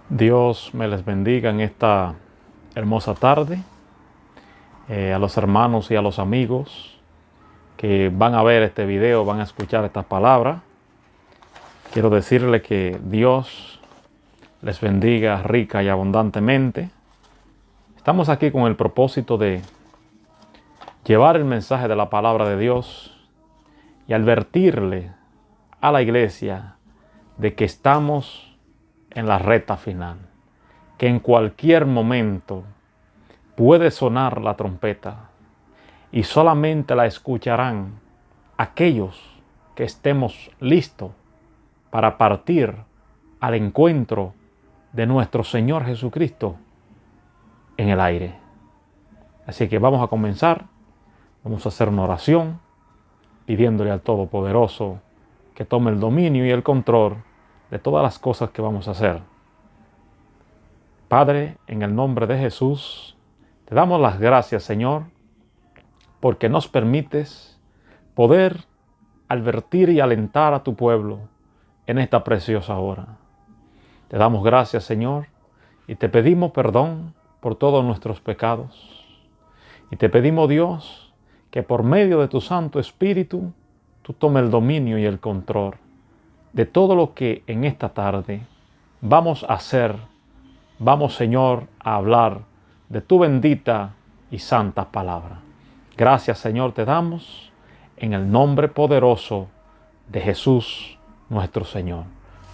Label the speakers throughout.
Speaker 1: Dios me les bendiga en esta hermosa tarde. A los hermanos y a los amigos que van a ver este video, van a escuchar estas palabras. Quiero decirles que Dios les bendiga rica y abundantemente. Estamos aquí con el propósito de llevar el mensaje de la palabra de Dios y advertirle a la iglesia de que estamos en la recta final, que en cualquier momento puede sonar la trompeta y solamente la escucharán aquellos que estemos listos para partir al encuentro de nuestro Señor Jesucristo en el aire. Así que vamos a comenzar, vamos a hacer una oración pidiéndole al Todopoderoso que tome el dominio y el control de todas las cosas que vamos a hacer. Padre, en el nombre de Jesús, te damos las gracias, Señor, porque nos permites poder advertir y alentar a tu pueblo en esta preciosa hora. Te damos gracias, Señor, y te pedimos perdón por todos nuestros pecados. Y te pedimos, Dios, que por medio de tu Santo Espíritu, tú tomes el dominio y el control de todo lo que en esta tarde vamos a hacer. Vamos, Señor, a hablar de tu bendita y santa palabra. Gracias, Señor, te damos en el nombre poderoso de Jesús, nuestro Señor.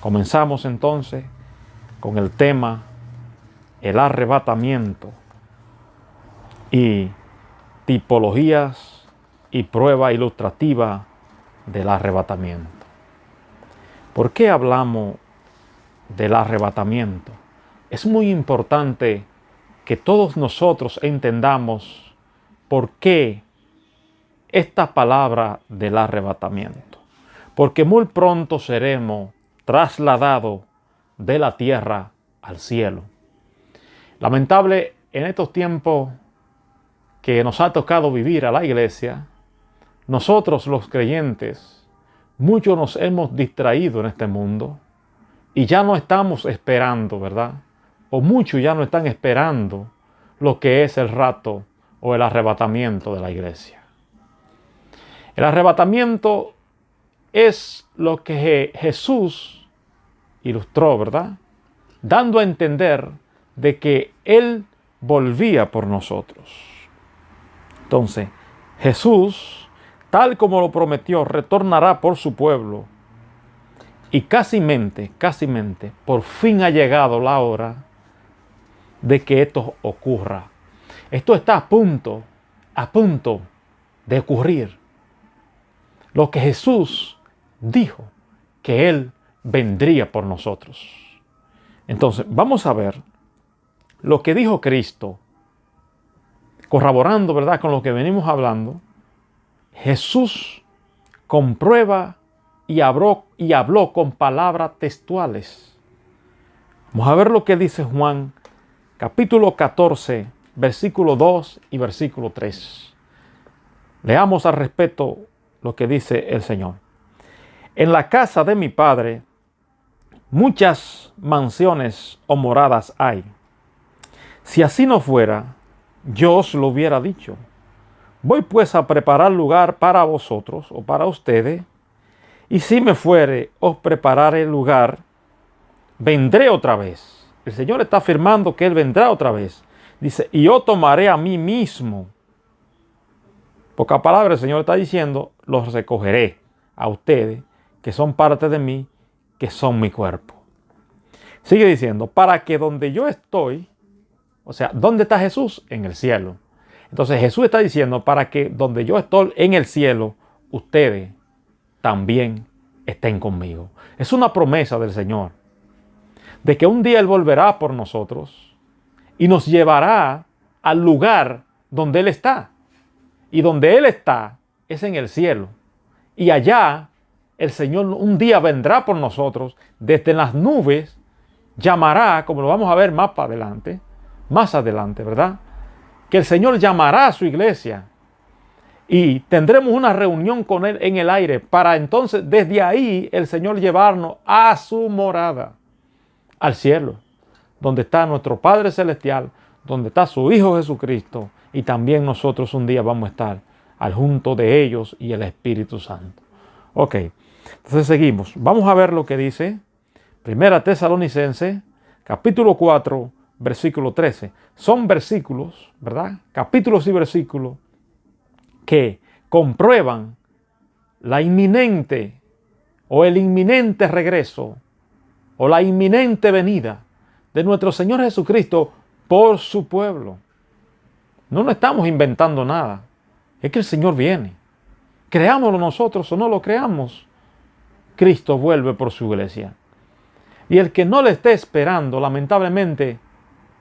Speaker 1: Comenzamos entonces con el tema, el arrebatamiento y tipologías y prueba ilustrativa del arrebatamiento. ¿Por qué hablamos del arrebatamiento? Es muy importante que todos nosotros entendamos por qué esta palabra del arrebatamiento. Porque muy pronto seremos trasladados de la tierra al cielo. Lamentable en estos tiempos que nos ha tocado vivir a la iglesia, nosotros los creyentes, muchos nos hemos distraído en este mundo y ya no estamos esperando, ¿verdad? O muchos ya no están esperando lo que es el rapto o el arrebatamiento de la iglesia. El arrebatamiento es lo que Jesús ilustró, ¿verdad? Dando a entender de que Él volvía por nosotros. Entonces, Jesús, tal como lo prometió, retornará por su pueblo. Y casi mente, por fin ha llegado la hora de que esto ocurra. Esto está a punto de ocurrir. Lo que Jesús dijo, que Él vendría por nosotros. Entonces, vamos a ver lo que dijo Cristo, corroborando, ¿verdad?, con lo que venimos hablando. Jesús comprueba y habló con palabras textuales. Vamos a ver lo que dice Juan, capítulo 14, versículo 2 y versículo 3. Leamos al respecto lo que dice el Señor. En la casa de mi Padre muchas mansiones o moradas hay. Si así no fuera, yo os lo hubiera dicho. Voy pues a preparar lugar para vosotros o para ustedes, y si me fuere, os prepararé lugar, vendré otra vez. El Señor está afirmando que Él vendrá otra vez. Dice, y yo tomaré a mí mismo. Pocas palabras, el Señor está diciendo, los recogeré a ustedes, que son parte de mí, que son mi cuerpo. Sigue diciendo, para que donde yo estoy, o sea, ¿dónde está Jesús? En el cielo. Entonces Jesús está diciendo, para que donde yo estoy en el cielo, ustedes también estén conmigo. Es una promesa del Señor, de que un día Él volverá por nosotros y nos llevará al lugar donde Él está. Y donde Él está es en el cielo. Y allá el Señor un día vendrá por nosotros desde las nubes, llamará, como lo vamos a ver más adelante, ¿verdad? Que el Señor llamará a su iglesia y tendremos una reunión con Él en el aire para entonces desde ahí el Señor llevarnos a su morada, al cielo. donde está nuestro Padre Celestial, donde está su Hijo Jesucristo, y también nosotros un día vamos a estar al junto de ellos y el Espíritu Santo. Ok, entonces seguimos. Vamos a ver lo que dice Primera Tesalonicenses, capítulo 4, versículo 13. Son versículos, ¿verdad? Capítulos y versículos que comprueban la inminente o el inminente regreso o la inminente venida de nuestro Señor Jesucristo por su pueblo. No nos estamos inventando nada. Es que el Señor viene. Creámoslo nosotros o no lo creamos, Cristo vuelve por su iglesia. Y el que no le esté esperando, lamentablemente,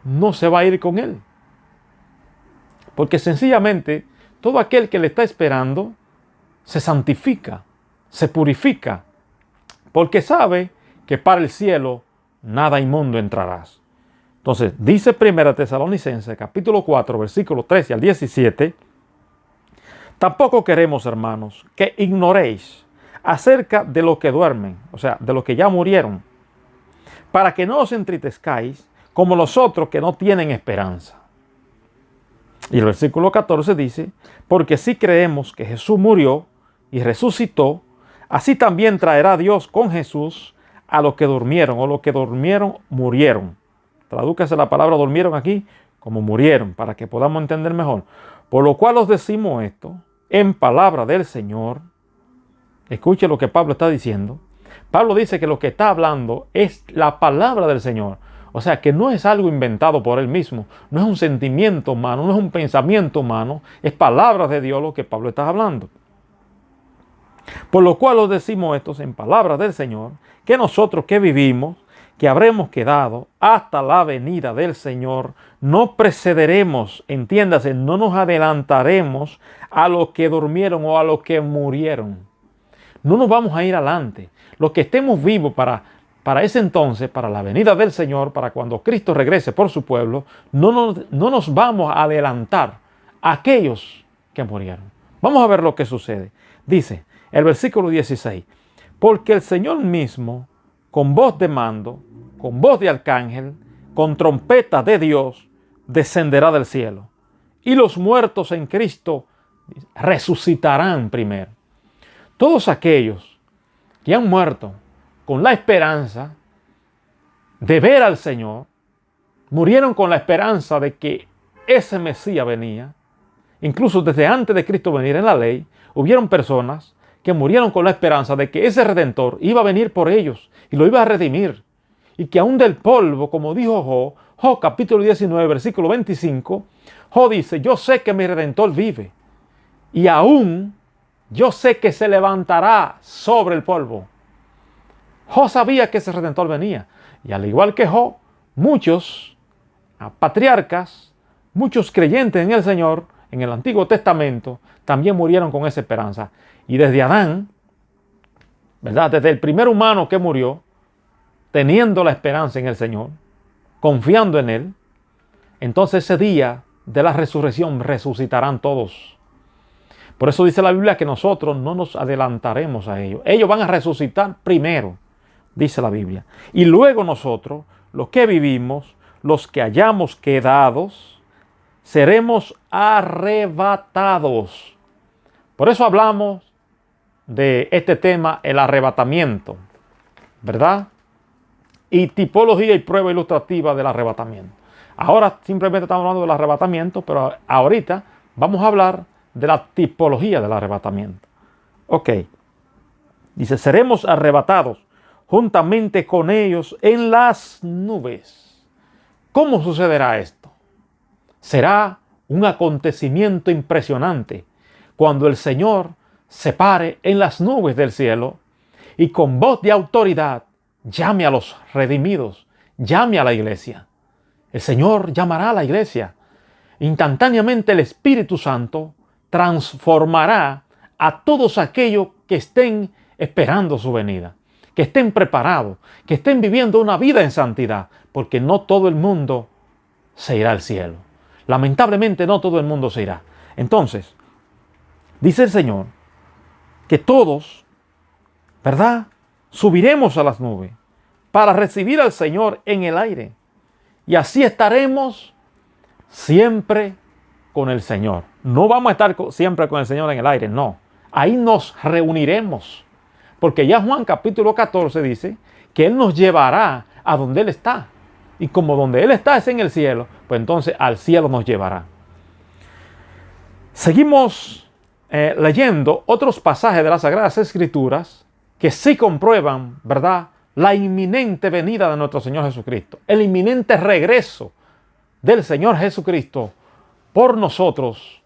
Speaker 1: no se va a ir con él. Porque sencillamente, todo aquel que le está esperando, se santifica, se purifica, porque sabe que para el cielo nada inmundo entrarás. Entonces, dice 1 Tesalonicenses, capítulo 4, versículo 13 al 17, tampoco queremos, hermanos, que ignoréis acerca de los que duermen, o sea, de los que ya murieron, para que no os entristezcáis como los otros que no tienen esperanza. Y el versículo 14 dice, porque si creemos que Jesús murió y resucitó, así también traerá Dios con Jesús a los que durmieron, o los que durmieron murieron. Tradúcase la palabra durmieron aquí como murieron, para que podamos entender mejor. Por lo cual os decimos esto en palabra del Señor. Escuche lo que Pablo está diciendo. Pablo dice que lo que está hablando es la palabra del Señor. O sea, que no es algo inventado por él mismo. No es un sentimiento humano, no es un pensamiento humano. Es palabra de Dios lo que Pablo está hablando. Por lo cual os decimos esto en palabra del Señor, que nosotros que vivimos, que habremos quedado hasta la venida del Señor, no precederemos, entiéndase, no nos adelantaremos a los que durmieron o a los que murieron. No nos vamos a ir adelante. Los que estemos vivos para ese entonces, para la venida del Señor, para cuando Cristo regrese por su pueblo, no nos vamos a adelantar a aquellos que murieron. Vamos a ver lo que sucede. Dice el versículo 16, porque el Señor mismo, con voz de mando, con voz de arcángel, con trompeta de Dios, descenderá del cielo. Y los muertos en Cristo resucitarán primero. Todos aquellos que han muerto con la esperanza de ver al Señor, murieron con la esperanza de que ese Mesías venía. Incluso desde antes de Cristo venir en la ley, hubieron personas que murieron con la esperanza de que ese Redentor iba a venir por ellos y lo iba a redimir. Y que aún del polvo, como dijo Job capítulo 19, versículo 25, Job dice, yo sé que mi Redentor vive y aún yo sé que se levantará sobre el polvo. Job sabía que ese Redentor venía. Y al igual que Job, muchos patriarcas, muchos creyentes en el Señor, en el Antiguo Testamento, también murieron con esa esperanza. Y desde Adán, ¿verdad? Desde el primer humano que murió, teniendo la esperanza en el Señor, confiando en Él, entonces ese día de la resurrección resucitarán todos. Por eso dice la Biblia que nosotros no nos adelantaremos a ellos. Ellos van a resucitar primero, dice la Biblia. Y luego nosotros, los que vivimos, los que hayamos quedados, seremos arrebatados. Por eso hablamos de este tema, el arrebatamiento, ¿verdad? Y tipología y prueba ilustrativa del arrebatamiento. Ahora simplemente estamos hablando del arrebatamiento, pero ahorita vamos a hablar de la tipología del arrebatamiento. Ok. Dice, seremos arrebatados juntamente con ellos en las nubes. ¿Cómo sucederá esto? Será un acontecimiento impresionante cuando el Señor se pare en las nubes del cielo y con voz de autoridad llame a los redimidos, llame a la iglesia. El Señor llamará a la iglesia. Instantáneamente el Espíritu Santo transformará a todos aquellos que estén esperando su venida, que estén preparados, que estén viviendo una vida en santidad, porque no todo el mundo se irá al cielo. Lamentablemente no todo el mundo se irá. Entonces, dice el Señor que todos, ¿verdad?, subiremos a las nubes para recibir al Señor en el aire. Y así estaremos siempre con el Señor. No vamos a estar siempre con el Señor en el aire, no. Ahí nos reuniremos. Porque ya Juan capítulo 14 dice que Él nos llevará a donde Él está. Y como donde Él está es en el cielo, pues entonces al cielo nos llevará. Seguimos leyendo otros pasajes de las Sagradas Escrituras que sí comprueban, ¿verdad?, la inminente venida de nuestro Señor Jesucristo. El inminente regreso del Señor Jesucristo por nosotros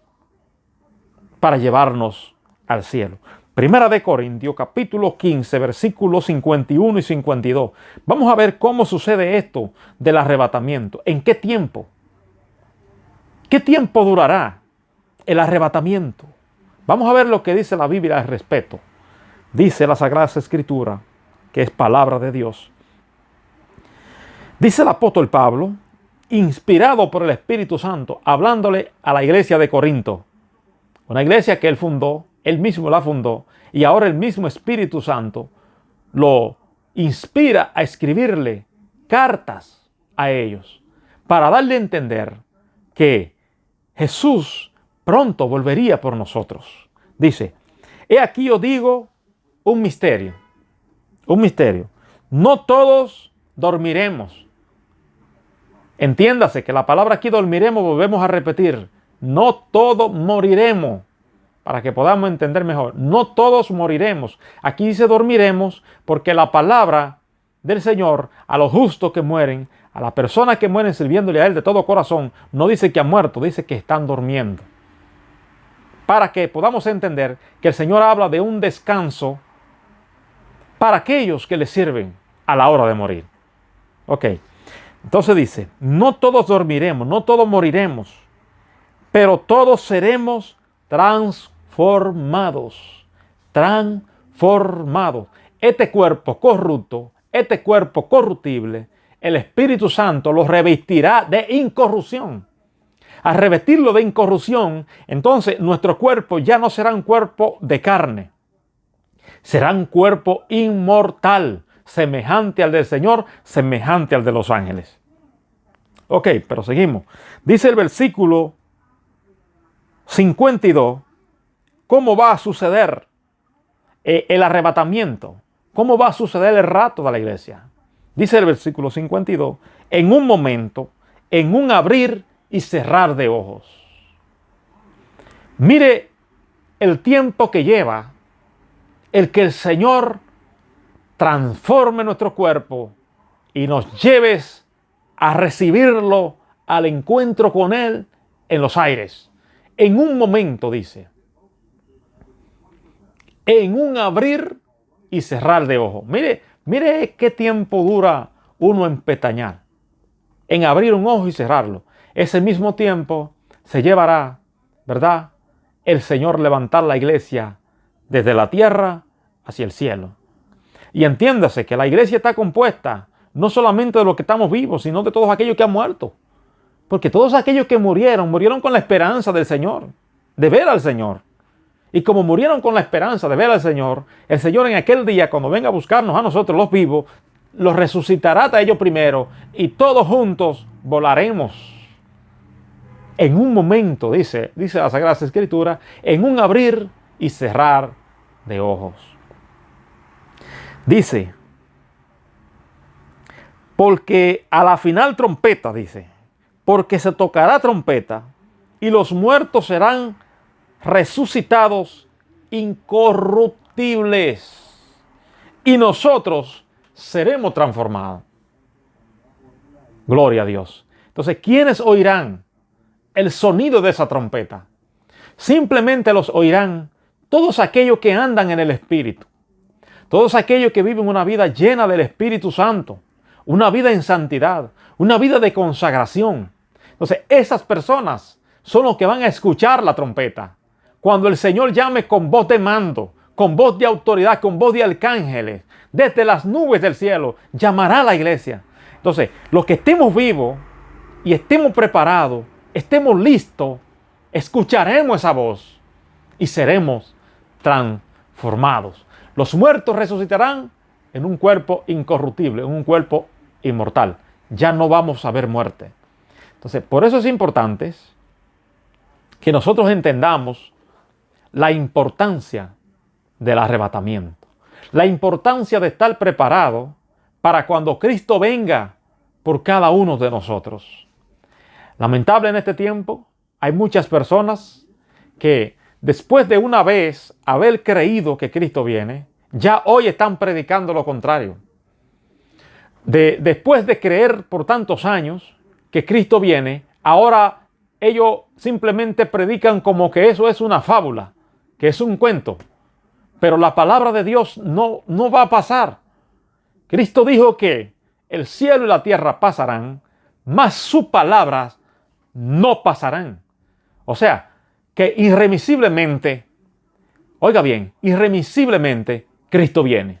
Speaker 1: para llevarnos al cielo. Primera de Corintios, capítulo 15, versículos 51 y 52. Vamos a ver cómo sucede esto del arrebatamiento. ¿En qué tiempo? ¿Qué tiempo durará el arrebatamiento? Vamos a ver lo que dice la Biblia al respecto. Dice la Sagrada Escritura, que es palabra de Dios. Dice el apóstol Pablo, inspirado por el Espíritu Santo, hablándole a la iglesia de Corinto. Una iglesia que él fundó, él mismo la fundó, y ahora el mismo Espíritu Santo lo inspira a escribirle cartas a ellos para darle a entender que Jesús pronto volvería por nosotros. Dice, he aquí os digo un misterio. Un misterio. No todos dormiremos. Entiéndase que la palabra aquí dormiremos, volvemos a repetir. No todos moriremos. Para que podamos entender mejor. No todos moriremos. Aquí dice dormiremos porque la palabra del Señor a los justos que mueren, a las personas que mueren sirviéndole a Él de todo corazón, no dice que han muerto, dice que están durmiendo. Para que podamos entender que el Señor habla de un descanso para aquellos que le sirven a la hora de morir. Ok, entonces dice, no todos dormiremos, no todos moriremos, pero todos seremos transformados. Transformados. Este cuerpo corrupto, este cuerpo corruptible, el Espíritu Santo lo revestirá de incorrupción. Al revestirlo de incorrupción, entonces nuestro cuerpo ya no será un cuerpo de carne. Será un cuerpo inmortal, semejante al del Señor, semejante al de los ángeles. Ok, pero seguimos. Dice el versículo 52, ¿cómo va a suceder el arrebatamiento? ¿Cómo va a suceder el rapto de la iglesia? Dice el versículo 52, en un momento, en un abrir y cerrar de ojos. Mire el tiempo que lleva el que el Señor transforme nuestro cuerpo y nos lleves a recibirlo al encuentro con Él en los aires. En un momento, dice. En un abrir y cerrar de ojos. Mire qué tiempo dura uno en pestañear. En abrir un ojo y cerrarlo. Ese mismo tiempo se llevará, ¿verdad?, el Señor levantar la iglesia desde la tierra hacia el cielo. Y entiéndase que la iglesia está compuesta no solamente de los que estamos vivos, sino de todos aquellos que han muerto. Porque todos aquellos que murieron con la esperanza del Señor, de ver al Señor. Y como murieron con la esperanza de ver al Señor, el Señor en aquel día, cuando venga a buscarnos a nosotros los vivos, los resucitará a ellos primero y todos juntos volaremos. En un momento, dice la Sagrada Escritura, en un abrir y cerrar de ojos. Dice, porque a la final trompeta, dice, porque se tocará trompeta y los muertos serán resucitados incorruptibles y nosotros seremos transformados. Gloria a Dios. Entonces, ¿quiénes oirán el sonido de esa trompeta? Simplemente los oirán todos aquellos que andan en el Espíritu. Todos aquellos que viven una vida llena del Espíritu Santo. Una vida en santidad. Una vida de consagración. Entonces, esas personas son los que van a escuchar la trompeta. Cuando el Señor llame con voz de mando, con voz de autoridad, con voz de arcángeles, desde las nubes del cielo, llamará a la iglesia. Entonces, los que estemos vivos y estemos preparados, estemos listos, escucharemos esa voz y seremos transformados. Los muertos resucitarán en un cuerpo incorruptible, en un cuerpo inmortal. ya no vamos a ver muerte. Entonces, por eso es importante que nosotros entendamos la importancia del arrebatamiento, la importancia de estar preparado para cuando Cristo venga por cada uno de nosotros. Lamentable en este tiempo, hay muchas personas que después de una vez haber creído que Cristo viene, ya hoy están predicando lo contrario. Después de creer por tantos años que Cristo viene, ahora ellos simplemente predican como que eso es una fábula, que es un cuento. Pero la palabra de Dios no va a pasar. Cristo dijo que el cielo y la tierra pasarán, mas sus palabras no pasarán. O sea, que irremisiblemente, oiga bien, irremisiblemente Cristo viene.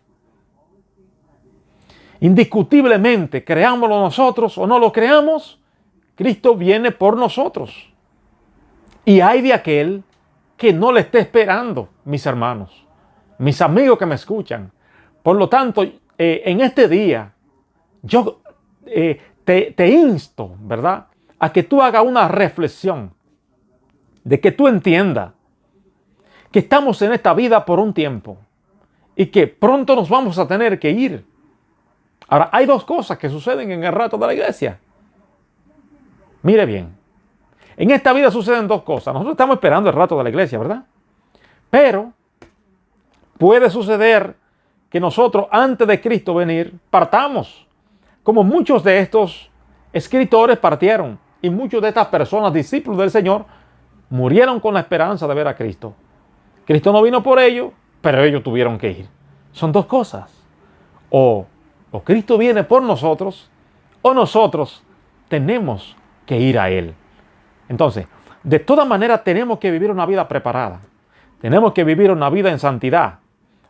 Speaker 1: Indiscutiblemente, creámoslo nosotros o no lo creamos, Cristo viene por nosotros. Y hay de aquel que no le esté esperando, mis hermanos, mis amigos que me escuchan. Por lo tanto, en este día, yo te insto, ¿verdad?, a que tú hagas una reflexión, de que tú entiendas que estamos en esta vida por un tiempo y que pronto nos vamos a tener que ir. Ahora, hay dos cosas que suceden en el rato de la iglesia. Mire bien, en esta vida suceden dos cosas. Nosotros estamos esperando el rato de la iglesia, ¿verdad? Pero puede suceder que nosotros, antes de Cristo venir, partamos, como muchos de estos escritores partieron, y muchos de estas personas, discípulos del Señor, murieron con la esperanza de ver a Cristo. Cristo no vino por ellos, pero ellos tuvieron que ir. Son dos cosas. O Cristo viene por nosotros, o nosotros tenemos que ir a Él. Entonces, de todas maneras tenemos que vivir una vida preparada. Tenemos que vivir una vida en santidad,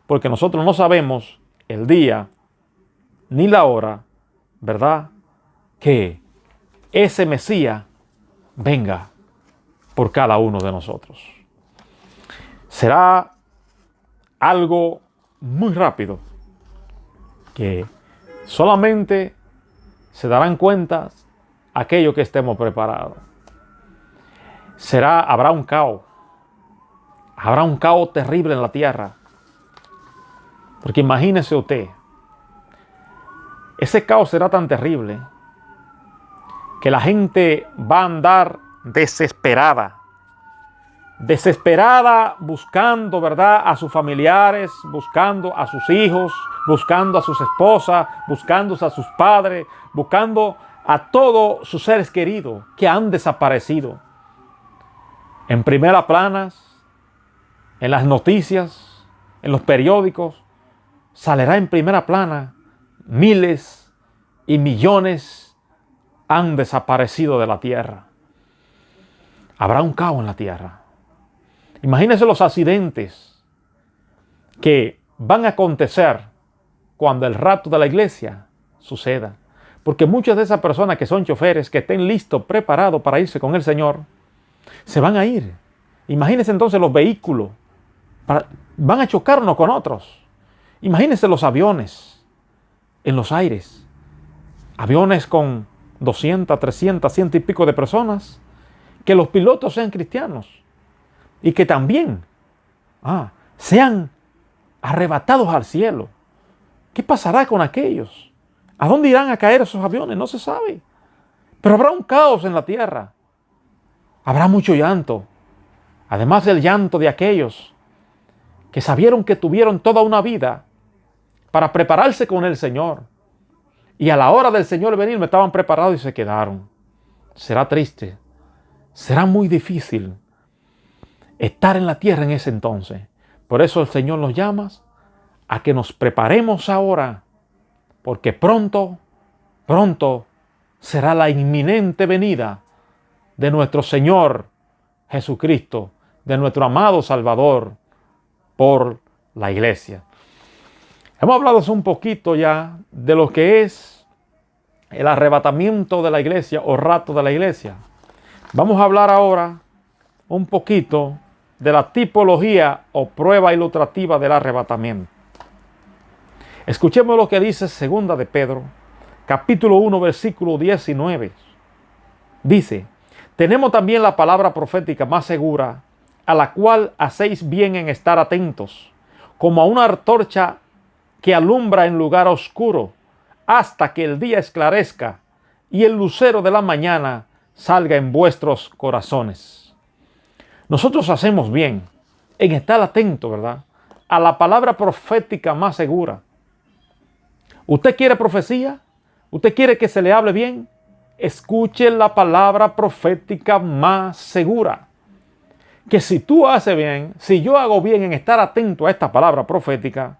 Speaker 1: porque nosotros no sabemos el día ni la hora, ¿verdad?, que ese Mesías venga por cada uno de nosotros. Será algo muy rápido que solamente se darán cuenta aquellos que estemos preparados. Habrá un caos terrible en la tierra. Porque imagínese usted, ese caos será tan terrible que la gente va a andar desesperada buscando, ¿verdad?, a sus familiares, buscando a sus hijos, buscando a sus esposas, buscando a sus padres, buscando a todos sus seres queridos que han desaparecido. En primera planas, en las noticias, en los periódicos, saldrá en primera plana: miles y millones han desaparecido de la tierra. Habrá un caos en la tierra. Imagínense los accidentes que van a acontecer cuando el rapto de la iglesia suceda. Porque muchas de esas personas que son choferes, que estén listos, preparados para irse con el Señor, se van a ir. Imagínense entonces los vehículos. Van a chocar unos con otros. Imagínense los aviones en los aires. Aviones con 200, 300, 100 y pico de personas. Que los pilotos sean cristianos. Y que también sean arrebatados al cielo. ¿Qué pasará con aquellos? ¿A dónde irán a caer esos aviones? No se sabe. Pero habrá un caos en la tierra. Habrá mucho llanto. Además del llanto de aquellos que sabieron que tuvieron toda una vida para prepararse con el Señor. Y a la hora del Señor venir no estaban preparados y se quedaron. Será triste. Será muy difícil estar en la tierra en ese entonces. Por eso el Señor nos llama a que nos preparemos ahora, porque pronto será la inminente venida de nuestro Señor Jesucristo, de nuestro amado Salvador, por la iglesia. Hemos hablado un poquito ya de lo que es el arrebatamiento de la iglesia o rapto de la iglesia. Vamos a hablar ahora un poquito de la tipología o prueba ilustrativa del arrebatamiento. Escuchemos lo que dice 2 de Pedro, capítulo 1, versículo 19. Dice, tenemos también la palabra profética más segura, a la cual hacéis bien en estar atentos, como a una antorcha que alumbra en lugar oscuro, hasta que el día esclarezca y el lucero de la mañana salga en vuestros corazones. Nosotros hacemos bien en estar atentos, ¿verdad?, a la palabra profética más segura. ¿Usted quiere profecía? ¿Usted quiere que se le hable bien? Escuche la palabra profética más segura. Que si tú haces bien, si yo hago bien en estar atento a esta palabra profética,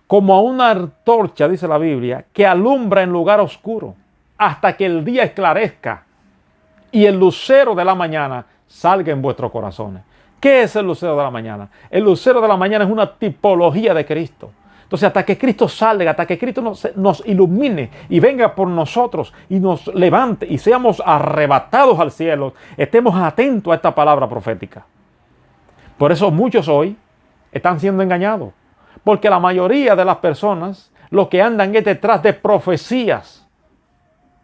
Speaker 1: como a una antorcha, dice la Biblia, que alumbra en lugar oscuro, hasta que el día esclarezca y el lucero de la mañana salga en vuestros corazones. ¿Qué es el lucero de la mañana? El lucero de la mañana es una tipología de Cristo. Entonces, hasta que Cristo salga, hasta que Cristo nos ilumine y venga por nosotros y nos levante y seamos arrebatados al cielo, estemos atentos a esta palabra profética. Por eso muchos hoy están siendo engañados, porque la mayoría de las personas lo que andan es detrás de profecías,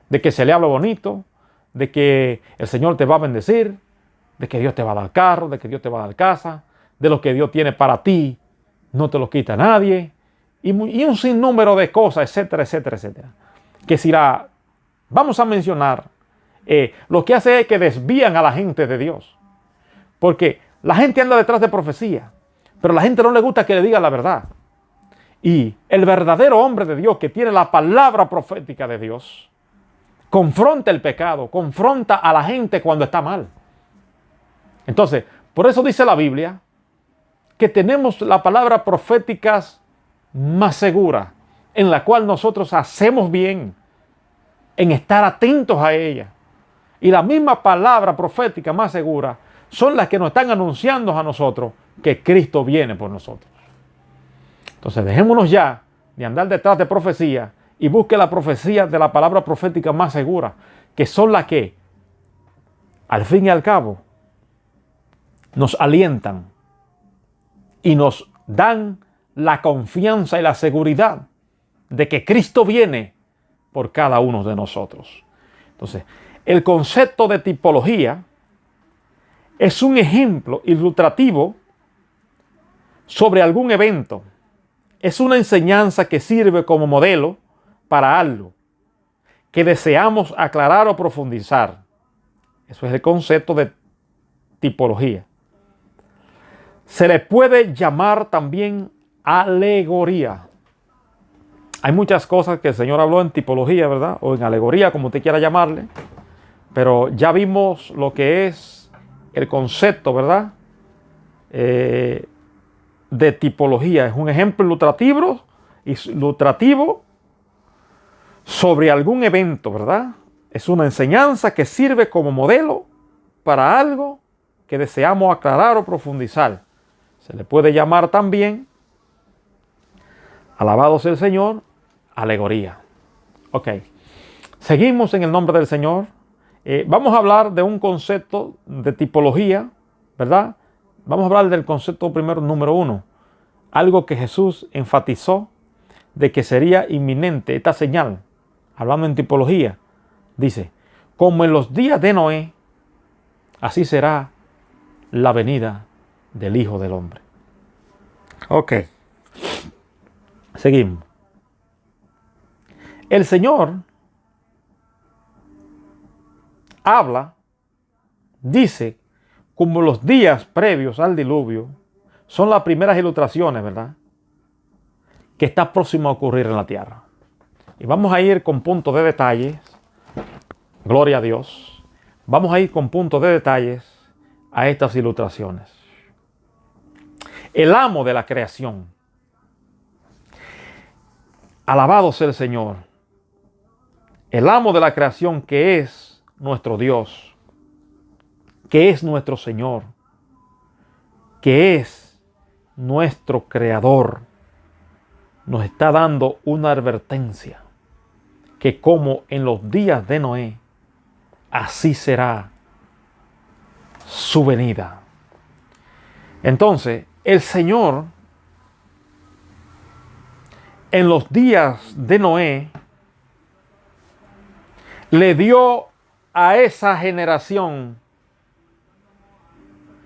Speaker 1: de que se le habla bonito, de que el Señor te va a bendecir, de que Dios te va a dar carro, de que Dios te va a dar casa, de lo que Dios tiene para ti, no te lo quita nadie, y un sinnúmero de cosas, etcétera, etcétera, etcétera. Que si la vamos a mencionar, lo que hace es que desvían a la gente de Dios. Porque la gente anda detrás de profecía, pero a la gente no le gusta que le diga la verdad. Y el verdadero hombre de Dios que tiene la palabra profética de Dios, confronta el pecado, confronta a la gente cuando está mal. Entonces, por eso dice la Biblia que tenemos la palabra profética más segura, en la cual nosotros hacemos bien en estar atentos a ella. Y la misma palabra profética más segura son las que nos están anunciando a nosotros que Cristo viene por nosotros. Entonces, dejémonos ya de andar detrás de profecía y busque la profecía de la palabra profética más segura, que son las que, al fin y al cabo, nos alientan y nos dan la confianza y la seguridad de que Cristo viene por cada uno de nosotros. Entonces, el concepto de tipología es un ejemplo ilustrativo sobre algún evento. Es una enseñanza que sirve como modelo para algo que deseamos aclarar o profundizar. Eso es el concepto de tipología. Se le puede llamar también alegoría. Hay muchas cosas que el Señor habló en tipología, ¿verdad? O en alegoría, como usted quiera llamarle. Pero ya vimos lo que es el concepto, ¿verdad? De tipología. Es un ejemplo ilustrativo sobre algún evento, ¿verdad? Es una enseñanza que sirve como modelo para algo que deseamos aclarar o profundizar. Se le puede llamar también, alabado sea el Señor, alegoría. Ok, seguimos en el nombre del Señor. Vamos a hablar de un concepto de tipología, ¿verdad? Vamos a hablar del concepto primero, número 1. Algo que Jesús enfatizó de que sería inminente esta señal. Hablando en tipología, dice, como en los días de Noé, así será la venida del Hijo del Hombre. Ok. Seguimos. El Señor habla, dice, como los días previos al diluvio, son las primeras ilustraciones, ¿verdad?, que está próximo a ocurrir en la tierra. Y vamos a ir con puntos de detalles, gloria a Dios, vamos a ir con puntos de detalles a estas ilustraciones. El amo de la creación, alabado sea el Señor, el amo de la creación que es nuestro Dios, que es nuestro Señor, que es nuestro Creador, nos está dando una advertencia que como en los días de Noé, así será su venida. Entonces, el Señor, en los días de Noé, le dio a esa generación,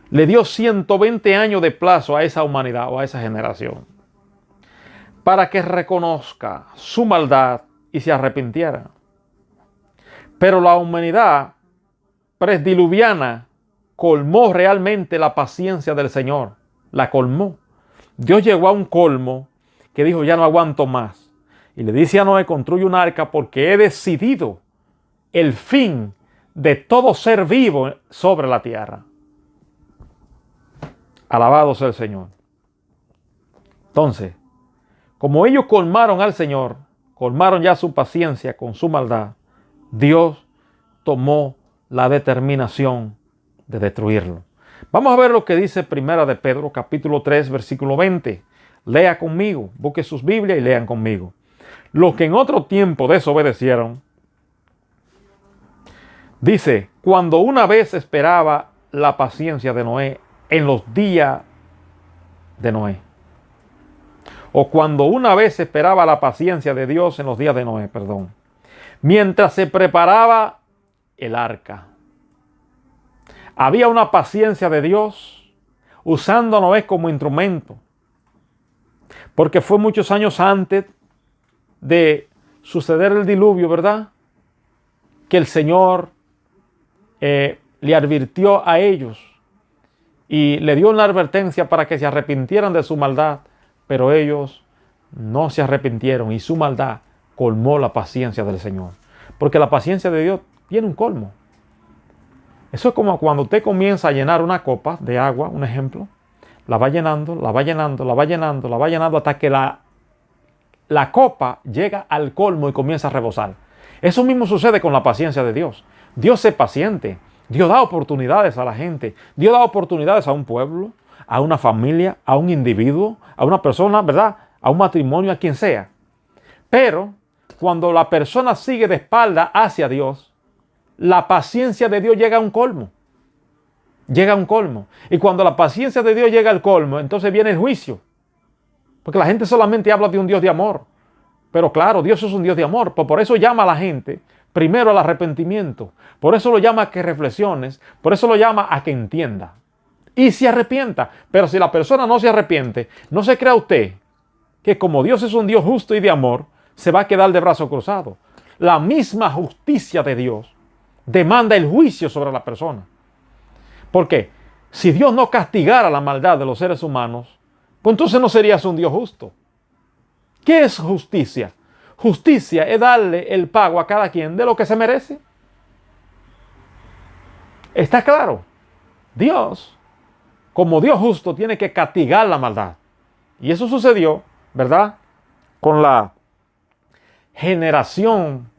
Speaker 1: le dio 120 años de plazo a esa humanidad o a esa generación para que reconozca su maldad y se arrepintiera. Pero la humanidad prediluviana colmó realmente la paciencia del Señor. La colmó. Dios llegó a un colmo que dijo, ya no aguanto más. Y le dice a Noé, construye un arca porque he decidido el fin de todo ser vivo sobre la tierra. Alabado sea el Señor. Entonces, como ellos colmaron al Señor, colmaron ya su paciencia con su maldad, Dios tomó la determinación de destruirlo. Vamos a ver lo que dice Primera de Pedro, capítulo 3, versículo 20. Lea conmigo, busque sus Biblias y lean conmigo. Los que en otro tiempo desobedecieron, dice, cuando una vez esperaba la paciencia de Noé en los días de Noé. O cuando una vez esperaba la paciencia de Dios en los días de Noé, perdón. Mientras se preparaba el arca. Había una paciencia de Dios usando a Noé como instrumento. Porque fue muchos años antes de suceder el diluvio, ¿verdad? Que el Señor le advirtió a ellos y le dio una advertencia para que se arrepintieran de su maldad, pero ellos no se arrepintieron y su maldad colmó la paciencia del Señor. Porque la paciencia de Dios tiene un colmo. Eso es como cuando usted comienza a llenar una copa de agua, un ejemplo, la va llenando, la va llenando, la va llenando, la va llenando hasta que la copa llega al colmo y comienza a rebosar. Eso mismo sucede con la paciencia de Dios. Dios es paciente. Dios da oportunidades a la gente. Dios da oportunidades a un pueblo, a una familia, a un individuo, a una persona, ¿verdad? A un matrimonio, a quien sea. Pero cuando la persona sigue de espalda hacia Dios, la paciencia de Dios llega a un colmo. Llega a un colmo. Y cuando la paciencia de Dios llega al colmo, entonces viene el juicio. Porque la gente solamente habla de un Dios de amor. Pero claro, Dios es un Dios de amor. Por eso llama a la gente primero al arrepentimiento. Por eso lo llama a que reflexiones. Por eso lo llama a que entienda. Y se arrepienta. Pero si la persona no se arrepiente, no se crea usted que como Dios es un Dios justo y de amor, se va a quedar de brazos cruzados. La misma justicia de Dios demanda el juicio sobre la persona. ¿Por qué? Si Dios no castigara la maldad de los seres humanos, pues entonces no serías un Dios justo. ¿Qué es justicia? Justicia es darle el pago a cada quien de lo que se merece. ¿Está claro? Dios, como Dios justo, tiene que castigar la maldad. Y eso sucedió, ¿verdad? Con la generación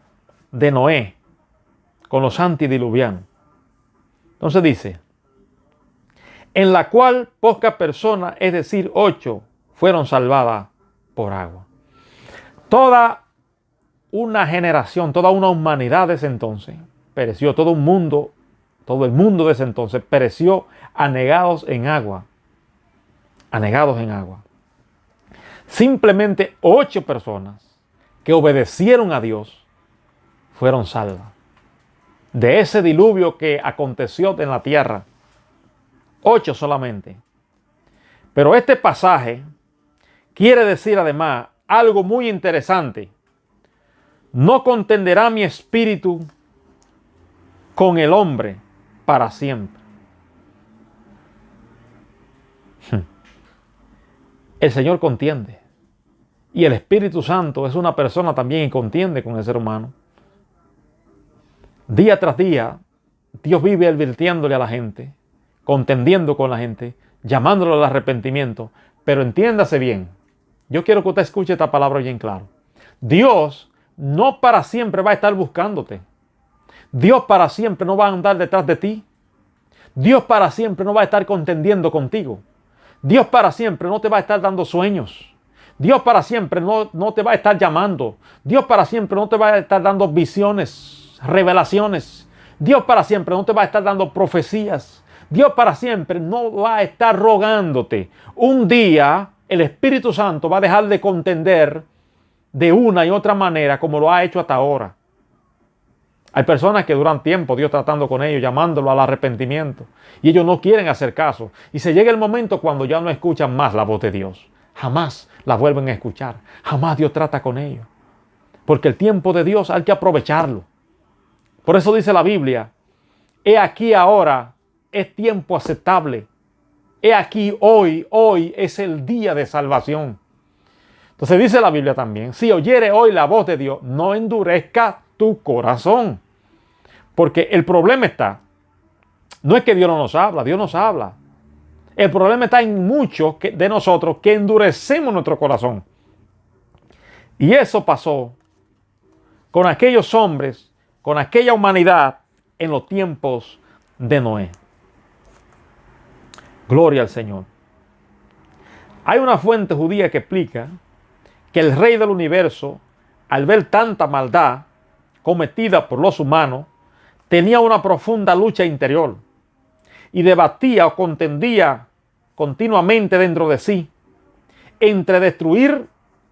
Speaker 1: de Noé, con los antidiluvianos. Entonces dice, en la cual pocas personas, es decir, 8, fueron salvadas por agua. Toda una generación, toda una humanidad de ese entonces pereció, todo el mundo de ese entonces pereció anegados en agua. Anegados en agua. Simplemente 8 personas que obedecieron a Dios fueron salvas de ese diluvio que aconteció en la tierra. 8 solamente. Pero este pasaje quiere decir además algo muy interesante. No contenderá mi espíritu con el hombre para siempre. El Señor contiende. Y el Espíritu Santo es una persona también y contiende con el ser humano. Día tras día, Dios vive advirtiéndole a la gente, contendiendo con la gente, llamándolo al arrepentimiento. Pero entiéndase bien, yo quiero que usted escuche esta palabra bien claro. Dios no para siempre va a estar buscándote. Dios para siempre no va a andar detrás de ti. Dios para siempre no va a estar contendiendo contigo. Dios para siempre no te va a estar dando sueños. Dios para siempre no te va a estar llamando. Dios para siempre no te va a estar dando visiones, revelaciones. Dios para siempre no te va a estar dando profecías. Dios para siempre no va a estar rogándote. Un día el Espíritu Santo va a dejar de contender de una y otra manera como lo ha hecho hasta ahora. Hay personas que duran tiempo Dios tratando con ellos, llamándolo al arrepentimiento, y ellos no quieren hacer caso. Y se llega el momento cuando ya no escuchan más la voz de Dios. Jamás la vuelven a escuchar. Jamás Dios trata con ellos. Porque el tiempo de Dios hay que aprovecharlo. Por eso dice la Biblia, he aquí ahora es tiempo aceptable. He aquí hoy es el día de salvación. Entonces dice la Biblia también, si oyere hoy la voz de Dios, no endurezca tu corazón. Porque el problema está, no es que Dios no nos habla, Dios nos habla. El problema está en muchos de nosotros que endurecemos nuestro corazón. Y eso pasó con aquellos hombres, con aquella humanidad en los tiempos de Noé. Gloria al Señor. Hay una fuente judía que explica que el rey del universo, al ver tanta maldad cometida por los humanos, tenía una profunda lucha interior y debatía o contendía continuamente dentro de sí entre destruir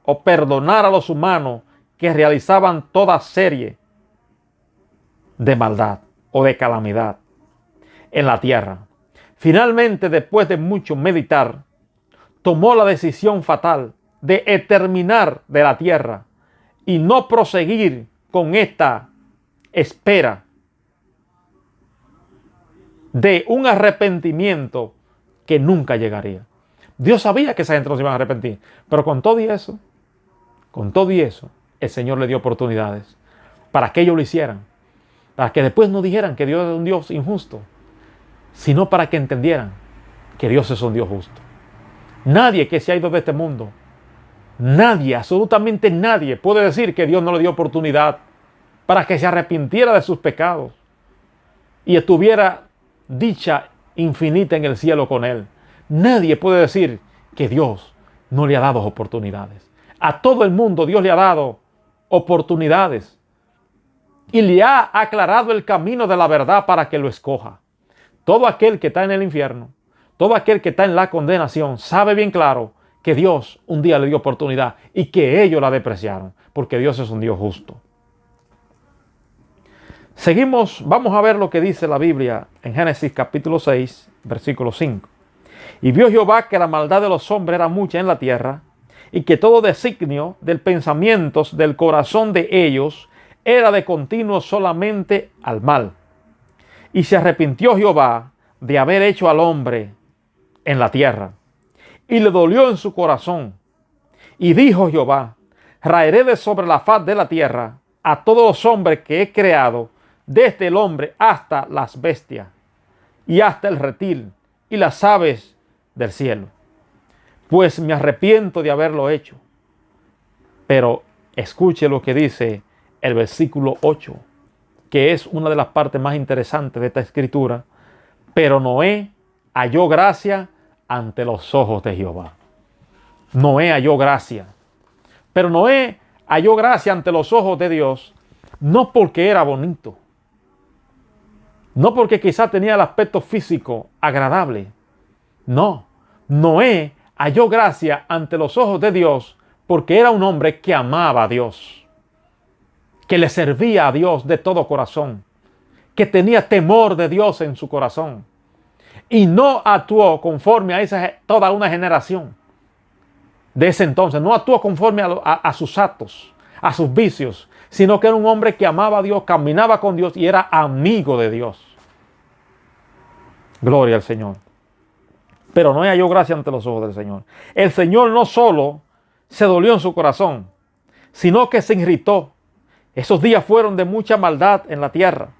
Speaker 1: o perdonar a los humanos que realizaban toda serie de maldad o de calamidad en la tierra. Finalmente, después de mucho meditar, tomó la decisión fatal de exterminar de la tierra y no proseguir con esta espera de un arrepentimiento que nunca llegaría. Dios sabía que esa gente no se iban a arrepentir, pero con todo y eso, el Señor le dio oportunidades para que ellos lo hicieran, para que después no dijeran que Dios es un Dios injusto, sino para que entendieran que Dios es un Dios justo. Nadie que se ha ido de este mundo, nadie, absolutamente nadie, puede decir que Dios no le dio oportunidad para que se arrepintiera de sus pecados y estuviera dicha infinita en el cielo con Él. Nadie puede decir que Dios no le ha dado oportunidades. A todo el mundo Dios le ha dado oportunidades y le ha aclarado el camino de la verdad para que lo escoja. Todo aquel que está en el infierno, todo aquel que está en la condenación, sabe bien claro que Dios un día le dio oportunidad y que ellos la despreciaron, porque Dios es un Dios justo. Seguimos, vamos a ver lo que dice la Biblia en Génesis capítulo 6, versículo 5. Y vio Jehová que la maldad de los hombres era mucha en la tierra, y que todo designio del pensamiento del corazón de ellos era de continuo solamente al mal. Y se arrepintió Jehová de haber hecho al hombre en la tierra, y le dolió en su corazón. Y dijo Jehová, raeré de sobre la faz de la tierra a todos los hombres que he creado, desde el hombre hasta las bestias, y hasta el reptil, y las aves del cielo. Pues me arrepiento de haberlo hecho. Pero escuche lo que dice el versículo 8, que es una de las partes más interesantes de esta escritura. Pero Noé halló gracia ante los ojos de Jehová. Noé halló gracia. Pero Noé halló gracia ante los ojos de Dios, no porque era bonito, no porque quizá tenía el aspecto físico agradable. No, Noé halló gracia ante los ojos de Dios porque era un hombre que amaba a Dios, que le servía a Dios de todo corazón, que tenía temor de Dios en su corazón y no actuó conforme a toda una generación de ese entonces. No actuó conforme a sus actos, a sus vicios, sino que era un hombre que amaba a Dios, caminaba con Dios y era amigo de Dios. Gloria al Señor. Pero no halló gracia ante los ojos del Señor. El Señor no solo se dolió en su corazón, sino que se irritó. Esos días fueron de mucha maldad en la tierra.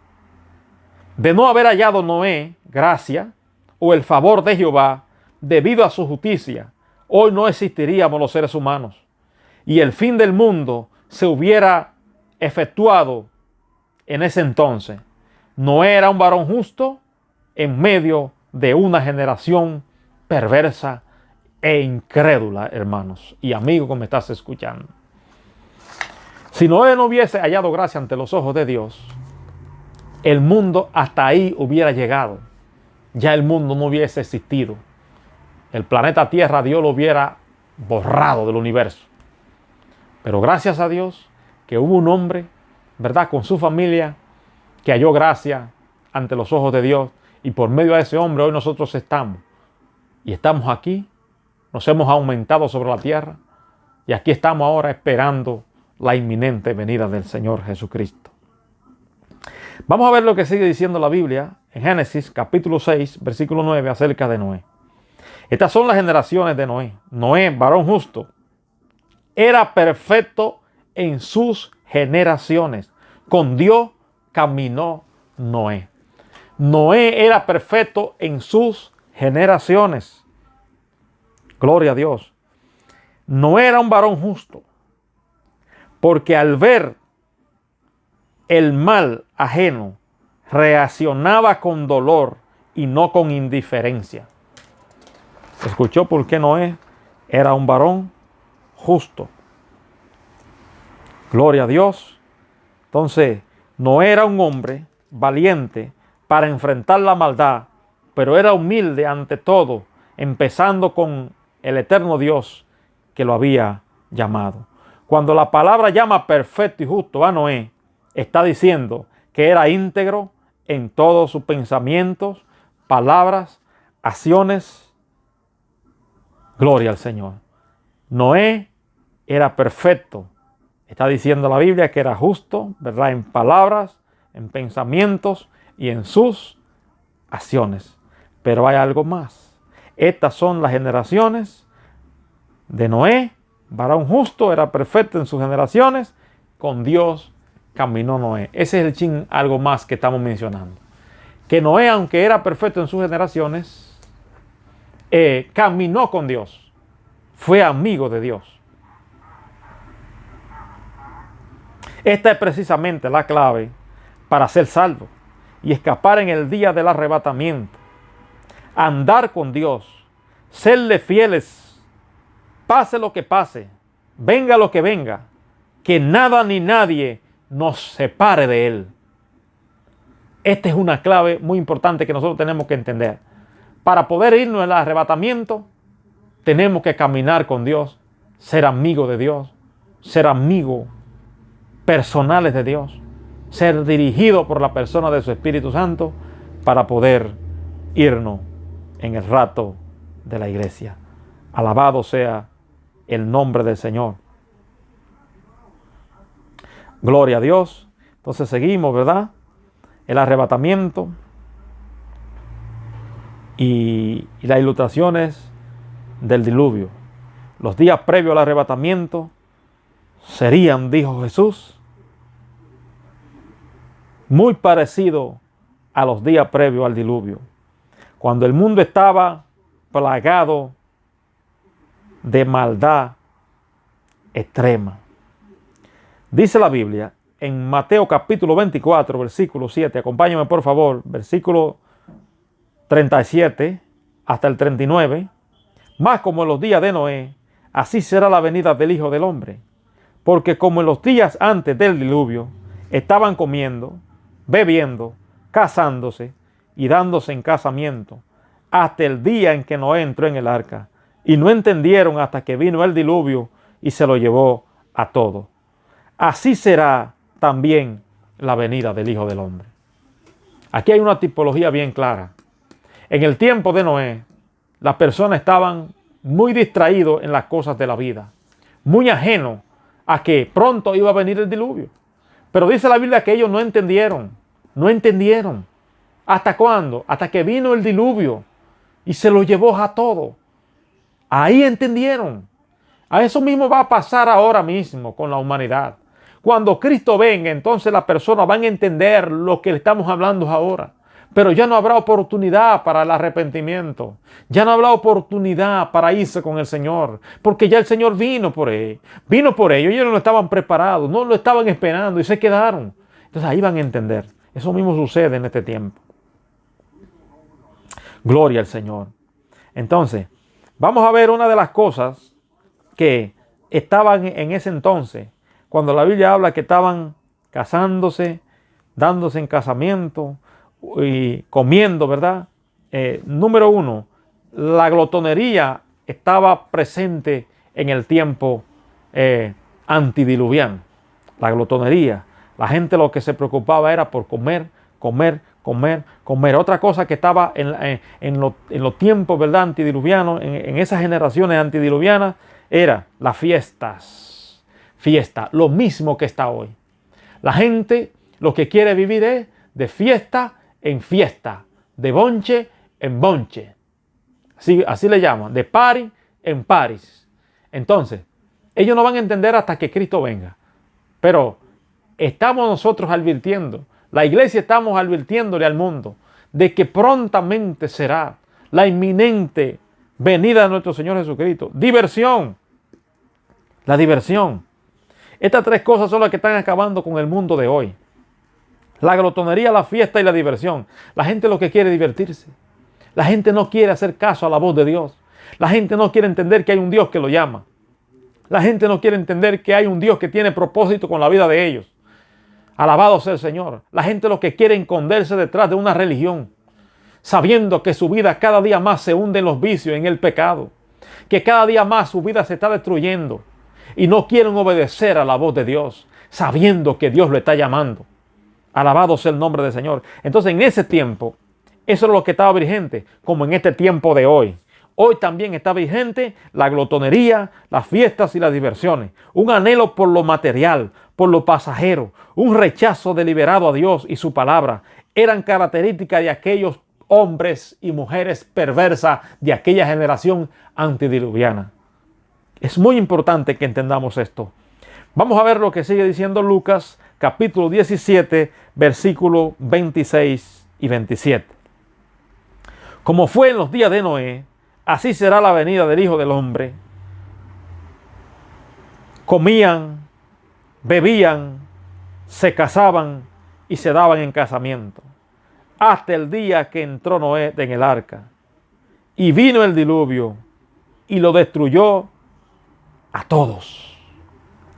Speaker 1: De no haber hallado Noé gracia o el favor de Jehová debido a su justicia, hoy no existiríamos los seres humanos y el fin del mundo se hubiera efectuado en ese entonces. Noé era un varón justo en medio de una generación perversa e incrédula, hermanos y amigos que me estás escuchando. Si Noé no hubiese hallado gracia ante los ojos de Dios, el mundo hasta ahí hubiera llegado. Ya el mundo no hubiese existido. El planeta Tierra Dios lo hubiera borrado del universo. Pero gracias a Dios que hubo un hombre, ¿verdad?, con su familia, que halló gracia ante los ojos de Dios, y por medio de ese hombre hoy nosotros estamos. Y estamos aquí, nos hemos aumentado sobre la tierra, y aquí estamos ahora esperando la inminente venida del Señor Jesucristo. Vamos a ver lo que sigue diciendo la Biblia en Génesis capítulo 6, versículo 9, acerca de Noé. Estas son las generaciones de Noé. Noé, varón justo, era perfecto en sus generaciones. Con Dios caminó Noé. Noé era perfecto en sus generaciones. Gloria a Dios. Noé era un varón justo, porque al ver el mal ajeno, reaccionaba con dolor y no con indiferencia. ¿Escuchó por qué Noé era un varón justo? Gloria a Dios. Entonces, Noé era un hombre valiente para enfrentar la maldad, pero era humilde ante todo, empezando con el eterno Dios que lo había llamado. Cuando la palabra llama perfecto y justo a Noé, está diciendo que era íntegro en todos sus pensamientos, palabras, acciones. Gloria al Señor. Noé era perfecto. Está diciendo la Biblia que era justo, ¿verdad? En palabras, en pensamientos y en sus acciones. Pero hay algo más. Estas son las generaciones de Noé. Varón justo, era perfecto en sus generaciones. Con Dios caminó Noé. Ese es el chin, algo más que estamos mencionando. Que Noé, aunque era perfecto en sus generaciones, caminó con Dios. Fue amigo de Dios. Esta es precisamente la clave para ser salvo y escapar en el día del arrebatamiento. Andar con Dios, serle fieles, pase lo que pase, venga lo que venga, que nada ni nadie nos separe de Él. Esta es una clave muy importante que nosotros tenemos que entender. Para poder irnos al arrebatamiento, tenemos que caminar con Dios, ser amigos de Dios, ser amigos personales de Dios, ser dirigidos por la persona de su Espíritu Santo para poder irnos en el rato de la iglesia. Alabado sea el nombre del Señor. Gloria a Dios. Entonces seguimos, ¿verdad? El arrebatamiento y las ilustraciones del diluvio. Los días previos al arrebatamiento serían, dijo Jesús, muy parecidos a los días previos al diluvio, cuando el mundo estaba plagado de maldad extrema. Dice la Biblia en Mateo capítulo 24, versículo 7, acompáñame por favor, versículo 37 hasta el 39, más como en los días de Noé, así será la venida del Hijo del Hombre, porque como en los días antes del diluvio, estaban comiendo, bebiendo, casándose y dándose en casamiento, hasta el día en que Noé entró en el arca, y no entendieron hasta que vino el diluvio y se lo llevó a todo. Así será también la venida del Hijo del Hombre. Aquí hay una tipología bien clara. En el tiempo de Noé, las personas estaban muy distraídos en las cosas de la vida, muy ajenos a que pronto iba a venir el diluvio. Pero dice la Biblia que ellos no entendieron. ¿Hasta cuándo? Hasta que vino el diluvio y se lo llevó a todo. Ahí entendieron. A eso mismo va a pasar ahora mismo con la humanidad. Cuando Cristo venga, entonces las personas van a entender lo que le estamos hablando ahora. Pero ya no habrá oportunidad para el arrepentimiento. Ya no habrá oportunidad para irse con el Señor. Porque ya el Señor vino por ellos. Ellos no estaban preparados, no lo estaban esperando y se quedaron. Entonces ahí van a entender. Eso mismo sucede en este tiempo. Gloria al Señor. Entonces, vamos a ver una de las cosas que estaban en ese entonces. Cuando la Biblia habla que estaban casándose, dándose en casamiento y comiendo, ¿verdad? Número uno, la glotonería estaba presente en el tiempo antidiluviano. La glotonería. La gente lo que se preocupaba era por comer comer, comer, comer. Otra cosa que estaba en los tiempos, ¿verdad?, antediluvianos, en esas generaciones antediluvianas, era las fiestas. Fiesta, lo mismo que está hoy. La gente lo que quiere vivir es de fiesta en fiesta, de bonche en bonche. Así le llaman, de party en paris. Entonces, ellos no van a entender hasta que Cristo venga. Pero estamos nosotros advirtiendo, la iglesia estamos advirtiéndole al mundo de que prontamente será la inminente venida de nuestro Señor Jesucristo. Diversión. La diversión. Estas tres cosas son las que están acabando con el mundo de hoy. La glotonería, la fiesta y la diversión. La gente lo que quiere es divertirse. La gente no quiere hacer caso a la voz de Dios. La gente no quiere entender que hay un Dios que lo llama. La gente no quiere entender que hay un Dios que tiene propósito con la vida de ellos. Alabado sea el Señor. La gente lo que quiere es esconderse detrás de una religión, sabiendo que su vida cada día más se hunde en los vicios, en el pecado, que cada día más su vida se está destruyendo y no quieren obedecer a la voz de Dios, sabiendo que Dios lo está llamando. Alabado sea el nombre del Señor. Entonces, en ese tiempo, eso es lo que estaba vigente, como en este tiempo de hoy. Hoy también está vigente la glotonería, las fiestas y las diversiones. Un anhelo por lo material, por lo pasajero, un rechazo deliberado a Dios y su palabra. Eran características de aquellos hombres y mujeres perversas de aquella generación antediluviana. Es muy importante que entendamos esto. Vamos a ver lo que sigue diciendo Lucas, capítulo 17, versículos 26 y 27. Como fue en los días de Noé, así será la venida del Hijo del Hombre. Comían, bebían, se casaban y se daban en casamiento, hasta el día que entró Noé en el arca. Y vino el diluvio y lo destruyó a todos.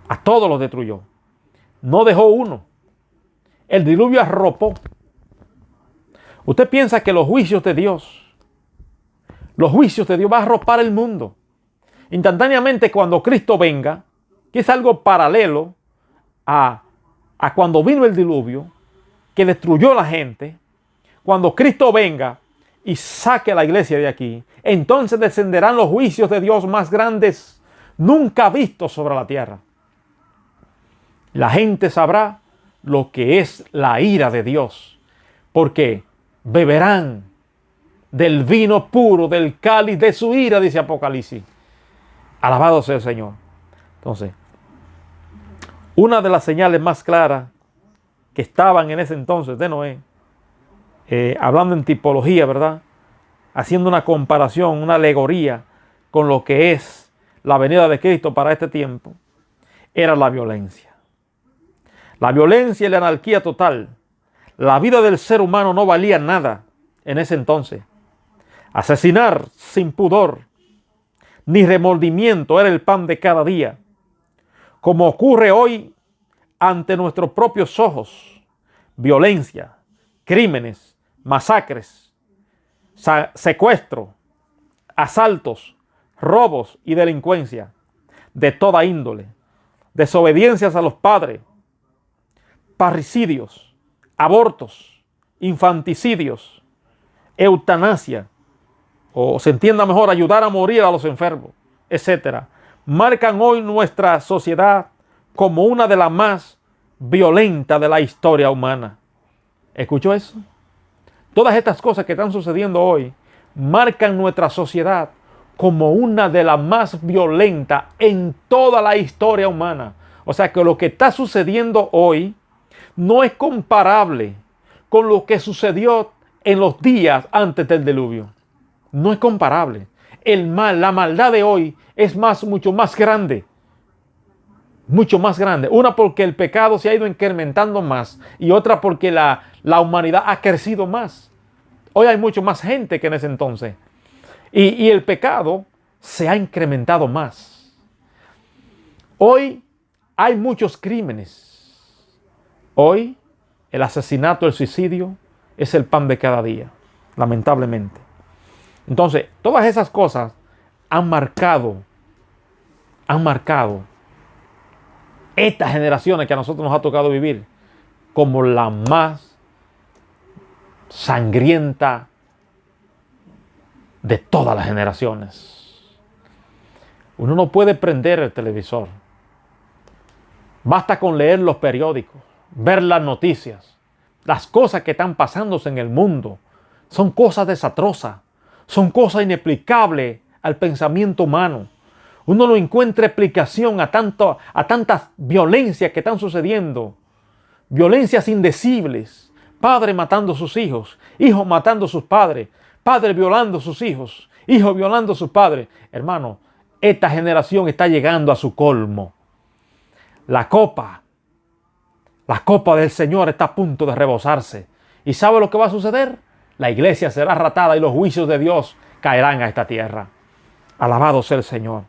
Speaker 1: A todos los destruyó. No dejó uno. El diluvio arropó. Usted piensa que los juicios de Dios va a arropar el mundo. Instantáneamente cuando Cristo venga, que es algo paralelo a cuando vino el diluvio, que destruyó a la gente, cuando Cristo venga y saque a la iglesia de aquí, entonces descenderán los juicios de Dios más grandes nunca vistos sobre la tierra. La gente sabrá lo que es la ira de Dios, porque beberán del vino puro, del cáliz de su ira, dice Apocalipsis. Alabado sea el Señor. Entonces, una de las señales más claras que estaban en ese entonces de Noé, hablando en tipología, ¿verdad?, haciendo una comparación, una alegoría con lo que es la venida de Cristo para este tiempo, era la violencia. La violencia y la anarquía total. La vida del ser humano no valía nada en ese entonces. Asesinar sin pudor ni remordimiento era el pan de cada día. Como ocurre hoy ante nuestros propios ojos. Violencia, crímenes, masacres, secuestro, asaltos, robos y delincuencia de toda índole. Desobediencias a los padres, parricidios, abortos, infanticidios, eutanasia, o se entienda mejor, ayudar a morir a los enfermos, etc. Marcan hoy nuestra sociedad como una de las más violentas de la historia humana. ¿Escuchó eso? Todas estas cosas que están sucediendo hoy marcan nuestra sociedad como una de las más violentas en toda la historia humana. O sea que lo que está sucediendo hoy no es comparable con lo que sucedió en los días antes del diluvio. No es comparable. El mal, la maldad de hoy es mucho más grande. Mucho más grande. Una porque el pecado se ha ido incrementando más y otra porque la humanidad ha crecido más. Hoy hay mucho más gente que en ese entonces. Y el pecado se ha incrementado más. Hoy hay muchos crímenes. Hoy el asesinato, el suicidio es el pan de cada día, lamentablemente. Entonces, todas esas cosas han marcado estas generaciones que a nosotros nos ha tocado vivir como las más sangrienta de todas las generaciones. Uno no puede prender el televisor. Basta con leer los periódicos, ver las noticias. Las cosas que están pasándose en el mundo son cosas desastrosas, son cosas inexplicables al pensamiento humano. Uno no encuentra explicación a tantas violencias que están sucediendo. Violencias indecibles. Padres matando a sus hijos, hijos matando a sus padres, padres violando a sus hijos, hijos violando a sus padres. Hermano, esta generación está llegando a su colmo. La copa del Señor está a punto de rebosarse. ¿Y sabe lo que va a suceder? La iglesia será arrastrada y los juicios de Dios caerán a esta tierra. Alabado sea el Señor.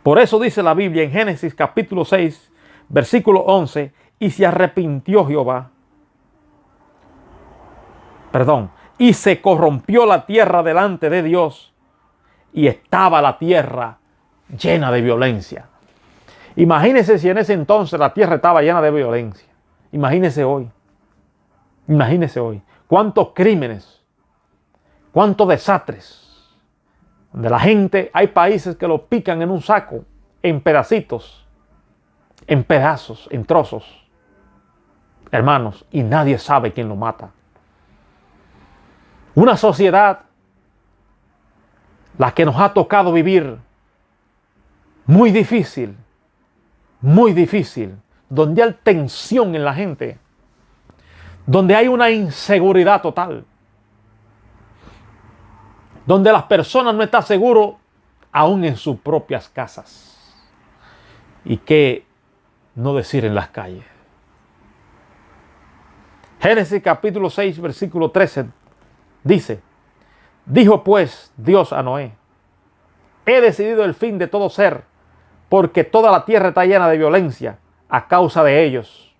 Speaker 1: Por eso dice la Biblia en Génesis capítulo 6, versículo 11, y se arrepintió Jehová. Y se corrompió la tierra delante de Dios, y estaba la tierra llena de violencia. Imagínese si en ese entonces la tierra estaba llena de violencia. Imagínese hoy. Imagínese hoy. Cuántos crímenes, cuántos desastres. Donde la gente, hay países que lo pican en un saco, en pedacitos, en pedazos, en trozos. Hermanos, y nadie sabe quién lo mata. Una sociedad, la que nos ha tocado vivir, muy difícil, donde hay tensión en la gente, donde hay una inseguridad total, donde las personas no están seguras aún en sus propias casas. Y qué no decir en las calles. Génesis capítulo 6, versículo 13 dice: dijo pues Dios a Noé: he decidido el fin de todo ser, porque toda la tierra está llena de violencia a causa de ellos.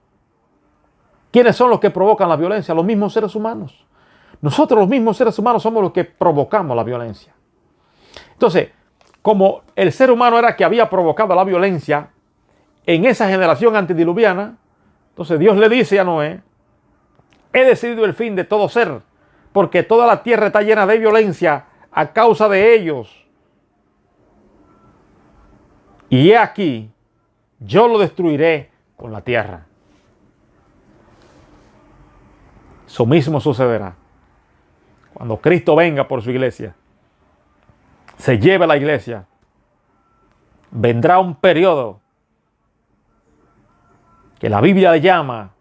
Speaker 1: ¿Quiénes son los que provocan la violencia? Los mismos seres humanos. Nosotros los mismos seres humanos somos los que provocamos la violencia. Entonces, como el ser humano era que había provocado la violencia en esa generación antediluviana, entonces Dios le dice a Noé: he decidido el fin de todo ser, porque toda la tierra está llena de violencia a causa de ellos. Y he aquí, yo lo destruiré con la tierra. Eso mismo sucederá cuando Cristo venga por su iglesia, se lleve la iglesia. Vendrá un periodo que la Biblia le llama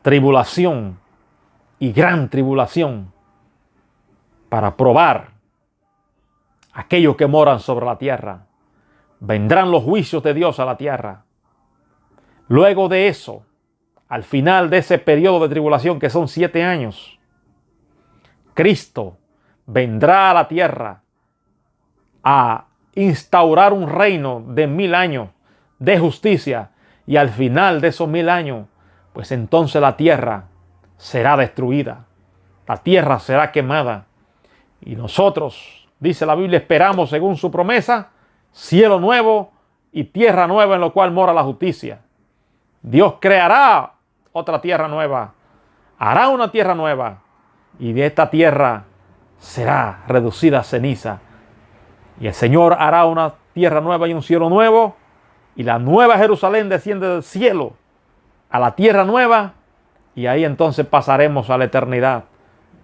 Speaker 1: tribulación y gran tribulación, para probar a aquellos que moran sobre la tierra. Vendrán los juicios de Dios a la tierra. Luego de eso, al final de ese periodo de tribulación, que son 7 años, Cristo vendrá a la tierra a instaurar un reino de 1000 años de justicia, y al final de esos 1000 años, pues entonces la tierra será destruida, la tierra será quemada, y nosotros, dice la Biblia, esperamos según su promesa cielo nuevo y tierra nueva en lo cual mora la justicia. Dios creará otra tierra nueva, hará una tierra nueva, y de esta tierra será reducida a ceniza. Y el Señor hará una tierra nueva y un cielo nuevo, y la nueva Jerusalén desciende del cielo a la tierra nueva, y ahí entonces pasaremos a la eternidad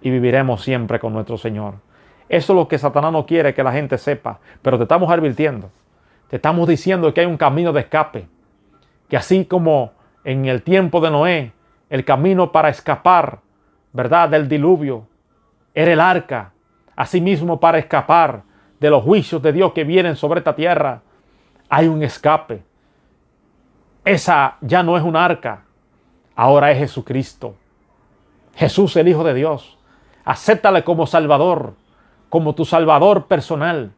Speaker 1: y viviremos siempre con nuestro Señor. Eso es lo que Satanás no quiere que la gente sepa, pero te estamos advirtiendo, te estamos diciendo que hay un camino de escape, que así como en el tiempo de Noé, el camino para escapar, ¿verdad?, del diluvio era el arca, asimismo para escapar de los juicios de Dios que vienen sobre esta tierra, hay un escape. Esa ya no es un arca, ahora es Jesucristo. Jesús, el Hijo de Dios. Acéptale como Salvador, como tu Salvador personal.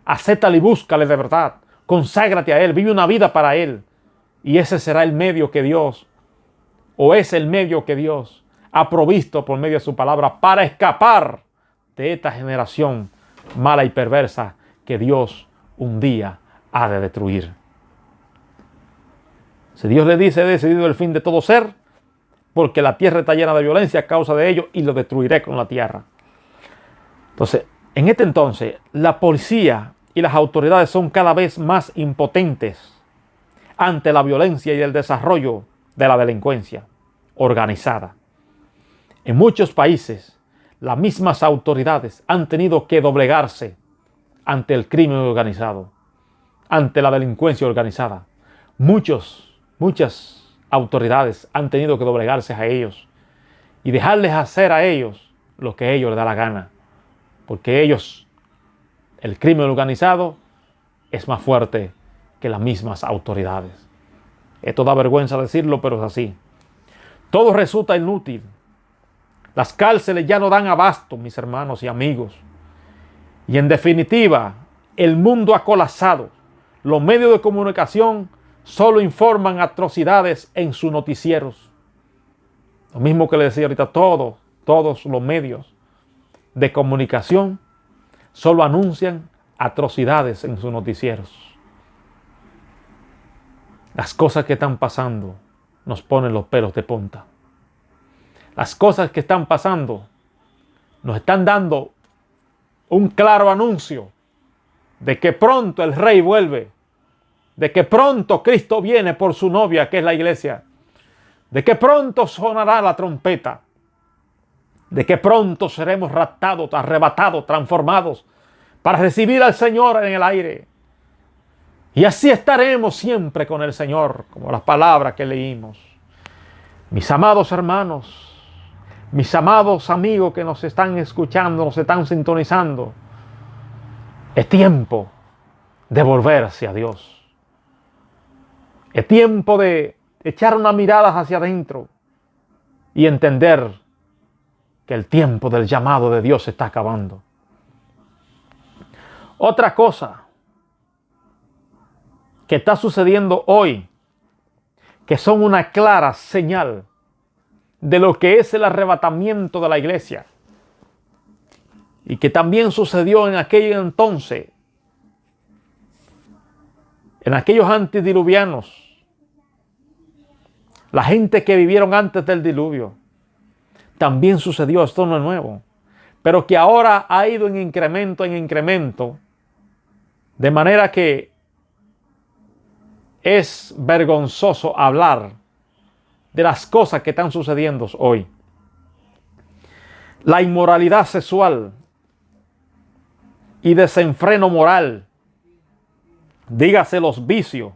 Speaker 1: Acéptale y búscale de verdad. Conságrate a Él, vive una vida para Él. Y ese será el medio que Dios, o es el medio que Dios ha provisto por medio de su palabra para escapar de esta generación mala y perversa que Dios un día ha de destruir. Si Dios le dice: he decidido el fin de todo ser, porque la tierra está llena de violencia a causa de ellos y lo destruiré con la tierra. Entonces, en este entonces, la policía y las autoridades son cada vez más impotentes ante la violencia y el desarrollo de la delincuencia organizada. En muchos países, las mismas autoridades han tenido que doblegarse ante el crimen organizado, ante la delincuencia organizada. Muchas autoridades han tenido que doblegarse a ellos y dejarles hacer a ellos lo que a ellos les da la gana, porque ellos, el crimen organizado, es más fuerte que las mismas autoridades. Esto da vergüenza decirlo, pero es así. Todo resulta inútil. Las cárceles ya no dan abasto, mis hermanos y amigos. Y en definitiva, el mundo ha colapsado. Los medios de comunicación solo informan atrocidades en sus noticieros. Lo mismo que le decía ahorita, todos los medios de comunicación solo anuncian atrocidades en sus noticieros. Las cosas que están pasando nos ponen los pelos de punta. Las cosas que están pasando nos están dando un claro anuncio de que pronto el Rey vuelve, de que pronto Cristo viene por su novia, que es la iglesia, de que pronto sonará la trompeta, de que pronto seremos raptados, arrebatados, transformados para recibir al Señor en el aire. Y así estaremos siempre con el Señor, como las palabras que leímos. Mis amados hermanos, mis amados amigos que nos están escuchando, nos están sintonizando, es tiempo de volverse a Dios. Es tiempo de echar una mirada hacia adentro y entender que el tiempo del llamado de Dios se está acabando. Otra cosa que está sucediendo hoy, que son una clara señal de lo que es el arrebatamiento de la iglesia, y que también sucedió en aquel entonces, en aquellos antediluvianos, la gente que vivieron antes del diluvio, también sucedió. Esto no es nuevo, pero que ahora ha ido en incremento, de manera que es vergonzoso hablar de las cosas que están sucediendo hoy. La inmoralidad sexual y desenfreno moral, dígase los vicios,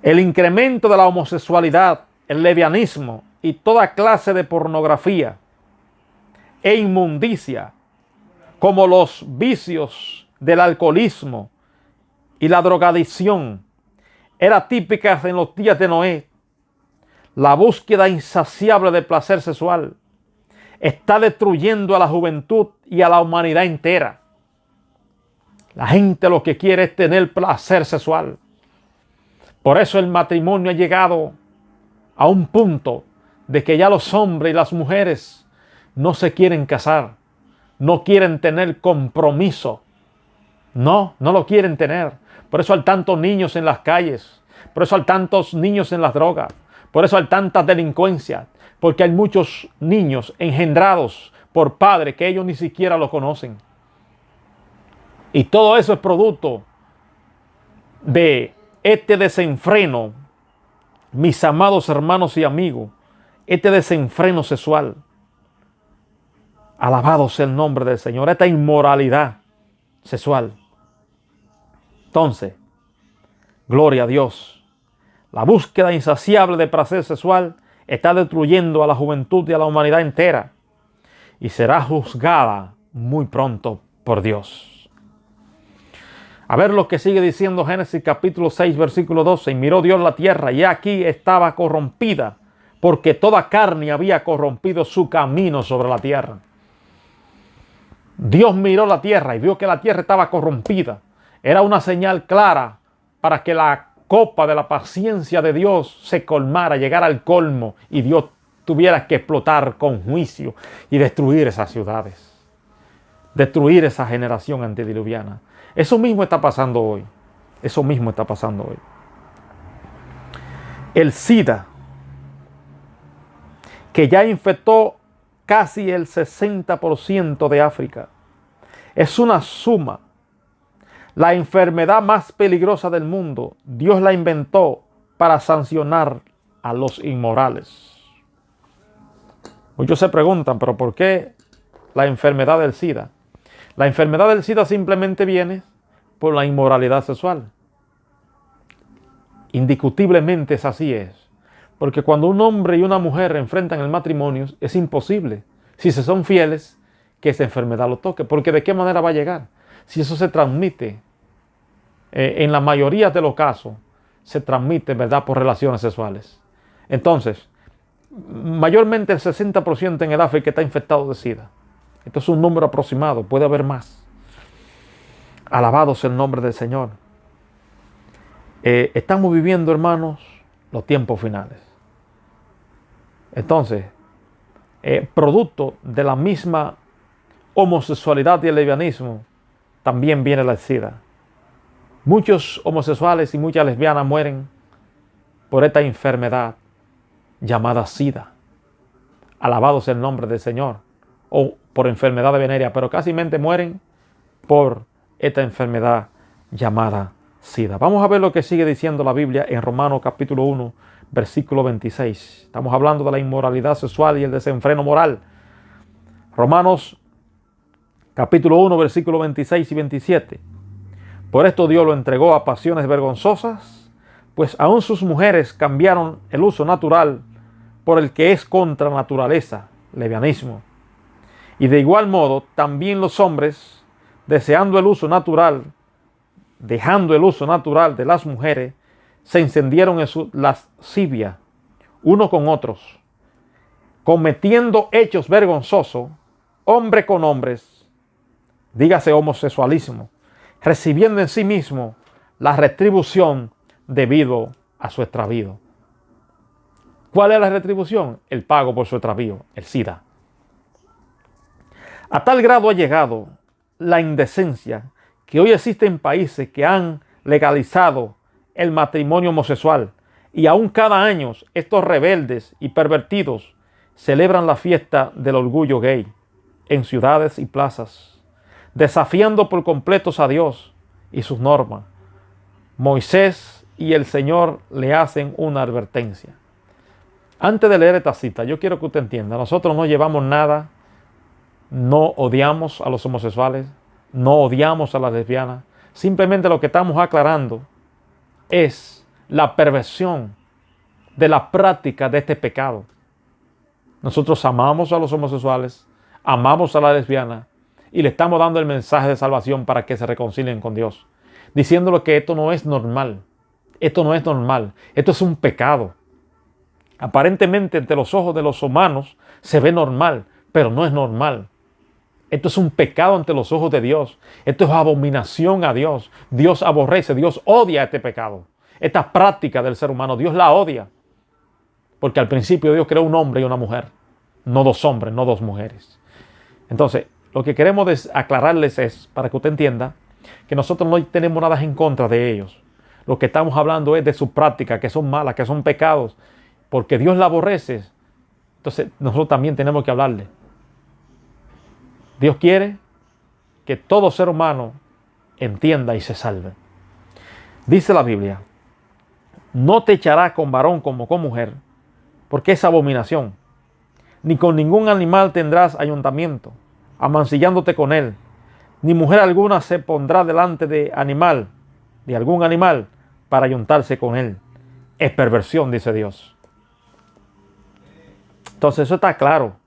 Speaker 1: el incremento de la homosexualidad, el lesbianismo y toda clase de pornografía e inmundicia, como los vicios del alcoholismo y la drogadicción, era típica en los días de Noé. La búsqueda insaciable de placer sexual está destruyendo a la juventud y a la humanidad entera. La gente lo que quiere es tener placer sexual. Por eso el matrimonio ha llegado a un punto de que ya los hombres y las mujeres no se quieren casar, no quieren tener compromiso. No lo quieren tener. Por eso hay tantos niños en las calles, por eso hay tantos niños en las drogas, por eso hay tantas delincuencias, porque hay muchos niños engendrados por padres que ellos ni siquiera los conocen. Y todo eso es producto de este desenfreno, mis amados hermanos y amigos, este desenfreno sexual. Alabado sea el nombre del Señor, esta inmoralidad sexual. Entonces, gloria a Dios. La búsqueda insaciable de placer sexual está destruyendo a la juventud y a la humanidad entera y será juzgada muy pronto por Dios. A ver lo que sigue diciendo Génesis capítulo 6, versículo 12. Y miró Dios la tierra, y aquí estaba corrompida, porque toda carne había corrompido su camino sobre la tierra. Dios miró la tierra y vio que la tierra estaba corrompida. Era una señal clara para que la copa de la paciencia de Dios se colmara, llegara al colmo y Dios tuviera que explotar con juicio y destruir esas ciudades, destruir esa generación antediluviana. Eso mismo está pasando hoy. Eso mismo está pasando hoy. El SIDA que ya infectó casi el 60% de África. Es una suma. La enfermedad más peligrosa del mundo, Dios la inventó para sancionar a los inmorales. Muchos se preguntan, ¿pero por qué la enfermedad del SIDA? La enfermedad del SIDA simplemente viene por la inmoralidad sexual. Indiscutiblemente es así es. Porque cuando un hombre y una mujer enfrentan el matrimonio, es imposible, si se son fieles, que esa enfermedad lo toque. Porque ¿de qué manera va a llegar? Si eso se transmite, en la mayoría de los casos, se transmite, ¿verdad?, por relaciones sexuales. Entonces, mayormente el 60% en el África está infectado de SIDA. Esto es un número aproximado, puede haber más. Alabado sea el nombre del Señor. Estamos viviendo, hermanos, los tiempos finales. Entonces, producto de la misma homosexualidad y el lesbianismo, también viene la SIDA. Muchos homosexuales y muchas lesbianas mueren por esta enfermedad llamada SIDA. Alabado sea el nombre del Señor. O por enfermedad venérea, pero casi mueren por esta enfermedad llamada SIDA. Vamos a ver lo que sigue diciendo la Biblia en Romanos capítulo 1, versículo 26. Estamos hablando de la inmoralidad sexual y el desenfreno moral. Romanos capítulo 1, versículo 26 y 27. Por esto Dios lo entregó a pasiones vergonzosas, pues aún sus mujeres cambiaron el uso natural por el que es contra naturaleza, lesbianismo. Y de igual modo, también los hombres, deseando el uso natural, dejando el uso natural de las mujeres, se encendieron en su lascivia, unos con otros, cometiendo hechos vergonzosos, hombre con hombres, dígase homosexualismo, recibiendo en sí mismo la retribución debido a su extravío. ¿Cuál es la retribución? El pago por su extravío, el SIDA. A tal grado ha llegado la indecencia que hoy existen países que han legalizado el matrimonio homosexual y aún cada año estos rebeldes y pervertidos celebran la fiesta del orgullo gay en ciudades y plazas, desafiando por completos a Dios y sus normas. Moisés y el Señor le hacen una advertencia. Antes de leer esta cita, yo quiero que usted entienda, nosotros no llevamos nada. No odiamos a los homosexuales, no odiamos a las lesbianas. Simplemente lo que estamos aclarando es la perversión de la práctica de este pecado. Nosotros amamos a los homosexuales, amamos a las lesbianas y le estamos dando el mensaje de salvación para que se reconcilien con Dios, diciéndole que esto no es normal. Esto no es normal, esto es un pecado. Aparentemente, ante los ojos de los humanos se ve normal, pero no es normal. Esto es un pecado ante los ojos de Dios. Esto es abominación a Dios. Dios aborrece, Dios odia este pecado. Esta práctica del ser humano, Dios la odia. Porque al principio Dios creó un hombre y una mujer. No dos hombres, no dos mujeres. Entonces, lo que queremos aclararles es, para que usted entienda, que nosotros no tenemos nada en contra de ellos. Lo que estamos hablando es de su práctica, que son malas, que son pecados. Porque Dios la aborrece. Entonces, nosotros también tenemos que hablarle. Dios quiere que todo ser humano entienda y se salve. Dice la Biblia, no te echarás con varón como con mujer, porque es abominación. Ni con ningún animal tendrás ayuntamiento, amancillándote con él. Ni mujer alguna se pondrá delante de algún animal, para ayuntarse con él. Es perversión, dice Dios. Entonces eso está claro.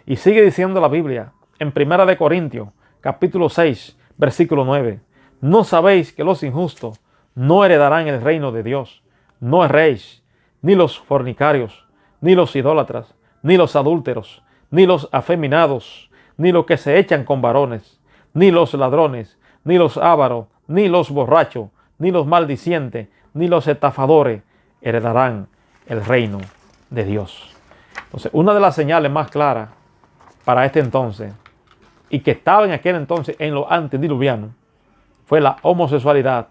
Speaker 1: Y sigue diciendo la Biblia, en 1 Corintios, capítulo 6, versículo 9. ¿No sabéis que los injustos no heredarán el reino de Dios? No erréis, ni los fornicarios, ni los idólatras, ni los adúlteros, ni los afeminados, ni los que se echan con varones, ni los ladrones, ni los ávaros, ni los borrachos, ni los maldicientes, ni los estafadores heredarán el reino de Dios. Entonces, una de las señales más claras para este entonces, y que estaba en aquel entonces en los antediluvianos, fue la homosexualidad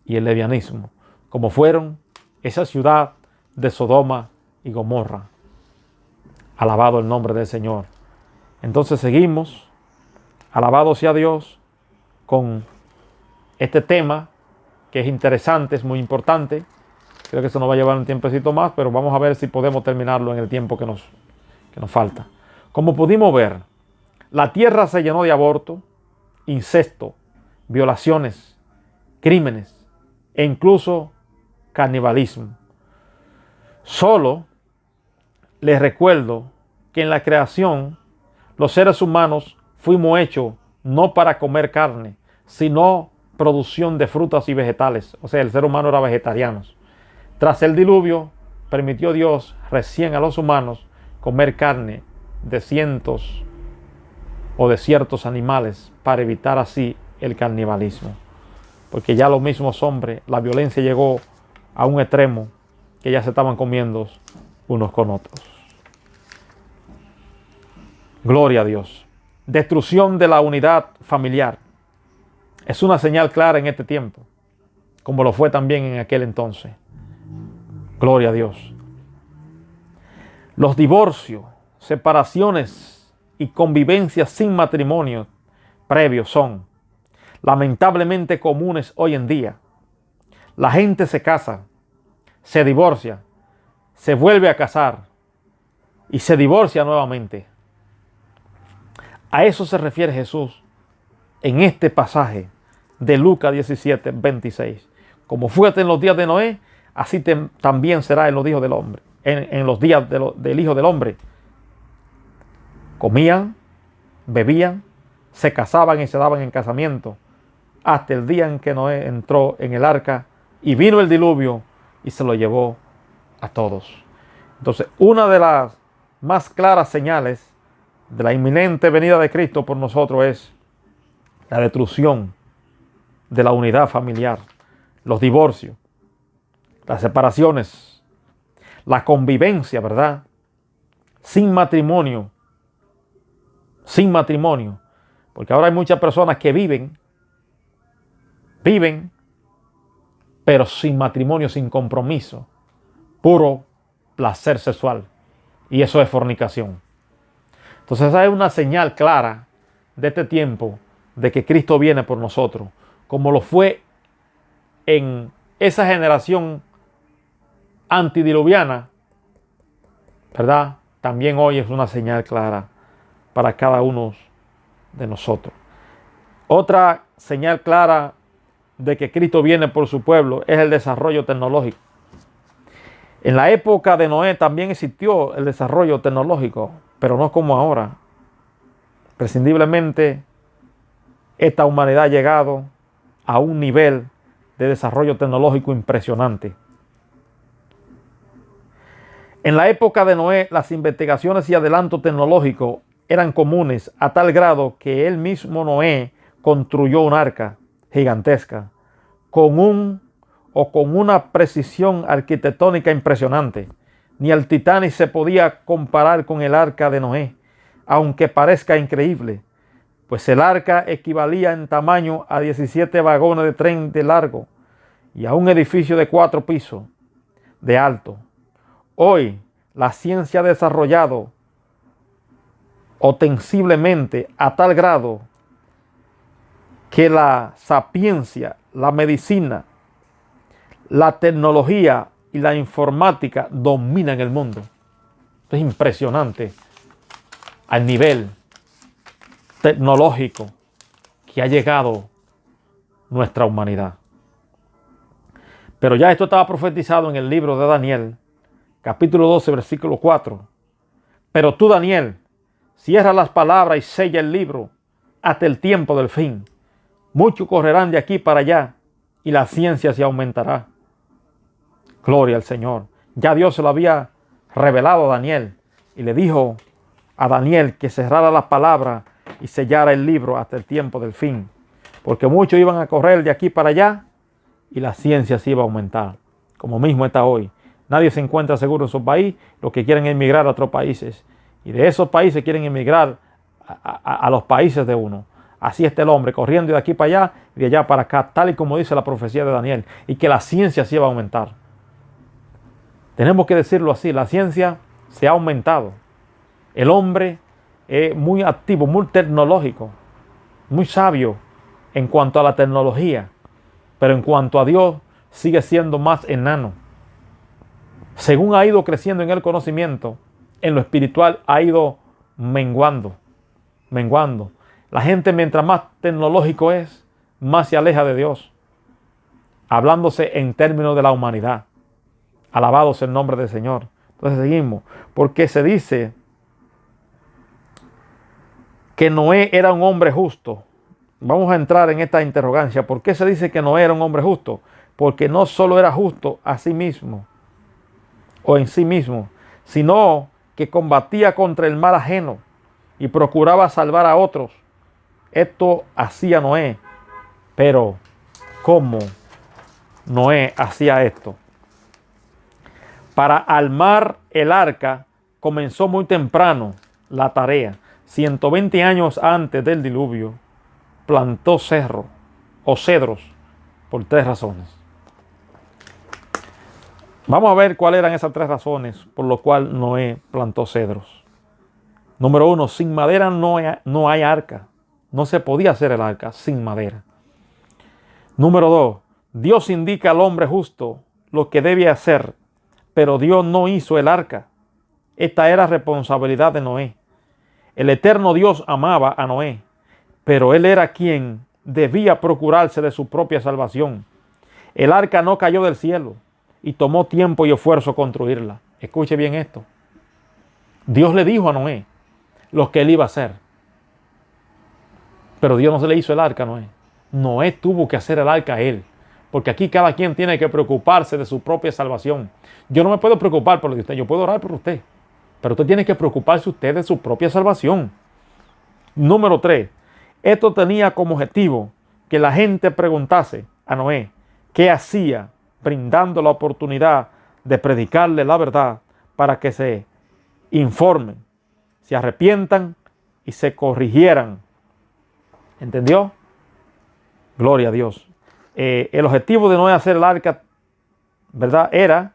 Speaker 1: y el lesbianismo, como fueron esa ciudad de Sodoma y Gomorra. Alabado el nombre del Señor. Entonces seguimos, alabado sea Dios, con este tema que es interesante, es muy importante. Creo que eso nos va a llevar un tiempecito más, pero vamos a ver si podemos terminarlo en el tiempo que nos falta. Como pudimos ver, la tierra se llenó de aborto, incesto, violaciones, crímenes e incluso canibalismo. Solo les recuerdo que en la creación los seres humanos fuimos hechos no para comer carne, sino producción de frutas y vegetales. O sea, el ser humano era vegetariano. Tras el diluvio, permitió Dios recién a los humanos comer carne de cientos o de ciertos animales para evitar así el canibalismo. Porque ya los mismos hombres, la violencia llegó a un extremo que ya se estaban comiendo unos con otros. Gloria a Dios. Destrucción de la unidad familiar. Es una señal clara en este tiempo, como lo fue también en aquel entonces. Gloria a Dios. Los divorcios, separaciones y convivencias sin matrimonio previo son lamentablemente comunes hoy en día. La gente se casa, se divorcia, se vuelve a casar y se divorcia nuevamente. A eso se refiere Jesús en este pasaje de Lucas 17, 26. Como fue en los días de Noé, así también será en los días del hombre. En los días del Hijo del Hombre. Comían, bebían, se casaban y se daban en casamiento, hasta el día en que Noé entró en el arca y vino el diluvio y se lo llevó a todos. Entonces, una de las más claras señales de la inminente venida de Cristo por nosotros es la destrucción de la unidad familiar, los divorcios, las separaciones, la convivencia, ¿verdad? Sin matrimonio, porque ahora hay muchas personas que viven, pero sin matrimonio, sin compromiso, puro placer sexual, y eso es fornicación. Entonces esa es una señal clara de este tiempo de que Cristo viene por nosotros, como lo fue en esa generación antidiluviana, ¿verdad? También hoy es una señal clara para cada uno de nosotros. Otra señal clara de que Cristo viene por su pueblo es el desarrollo tecnológico. En la época de Noé también existió el desarrollo tecnológico, pero no como ahora. Prescindiblemente, esta humanidad ha llegado a un nivel de desarrollo tecnológico impresionante. En la época de Noé, las investigaciones y adelantos tecnológicos eran comunes a tal grado que él mismo Noé construyó un arca gigantesca con una precisión arquitectónica impresionante. Ni el Titanic se podía comparar con el arca de Noé, aunque parezca increíble, pues el arca equivalía en tamaño a 17 vagones de tren de largo y a un edificio de 4 pisos de alto. Hoy la ciencia ha desarrollado ostensiblemente a tal grado que la sapiencia, la medicina, la tecnología y la informática dominan el mundo. Esto es impresionante al nivel tecnológico que ha llegado nuestra humanidad. Pero ya esto estaba profetizado en el libro de Daniel, capítulo 12, versículo 4. Pero tú, Daniel, cierra las palabras y sella el libro hasta el tiempo del fin. Muchos correrán de aquí para allá y la ciencia se aumentará. Gloria al Señor. Ya Dios se lo había revelado a Daniel y le dijo a Daniel que cerrara las palabras y sellara el libro hasta el tiempo del fin. Porque muchos iban a correr de aquí para allá y la ciencia se iba a aumentar. Como mismo está hoy. Nadie se encuentra seguro en su país. Los que quieren emigrar a otros países. Y de esos países quieren emigrar a los países de uno. Así está el hombre, corriendo de aquí para allá y de allá para acá, tal y como dice la profecía de Daniel. Y que la ciencia se iba a aumentar. Tenemos que decirlo así, la ciencia se ha aumentado. El hombre es muy activo, muy tecnológico, muy sabio en cuanto a la tecnología, pero en cuanto a Dios sigue siendo más enano. Según ha ido creciendo en el conocimiento, en lo espiritual ha ido menguando. La gente, mientras más tecnológico es, más se aleja de Dios, hablándose en términos de la humanidad. Alabado sea el nombre del Señor. Entonces seguimos, porque se dice que Noé era un hombre justo. Vamos a entrar en esta interrogancia. ¿Por qué se dice que Noé era un hombre justo? Porque no solo era justo a sí mismo o en sí mismo, sino que combatía contra el mal ajeno y procuraba salvar a otros. Esto hacía Noé. Pero, ¿cómo Noé hacía esto? Para armar el arca comenzó muy temprano la tarea. 120 años antes del diluvio, plantó cerro o cedros por 3 razones. Vamos a ver cuáles eran esas 3 razones por lo cual Noé plantó cedros. Número 1, sin madera no hay arca. No se podía hacer el arca sin madera. Número 2, Dios indica al hombre justo lo que debe hacer, pero Dios no hizo el arca. Esta era responsabilidad de Noé. El eterno Dios amaba a Noé, pero él era quien debía procurarse de su propia salvación. El arca no cayó del cielo y tomó tiempo y esfuerzo construirla. Escuche bien esto. Dios le dijo a Noé lo que él iba a hacer, pero Dios no se le hizo el arca a Noé. Noé tuvo que hacer el arca a él, porque aquí cada quien tiene que preocuparse de su propia salvación. Yo no me puedo preocupar por lo de usted, yo puedo orar por usted, pero usted tiene que preocuparse usted de su propia salvación. Número 3, esto tenía como objetivo que la gente preguntase a Noé qué hacía, brindando la oportunidad de predicarle la verdad para que se informen, se arrepientan y se corrigieran. ¿Entendió? Gloria a Dios. El objetivo de Noé hacer el arca, ¿verdad?, era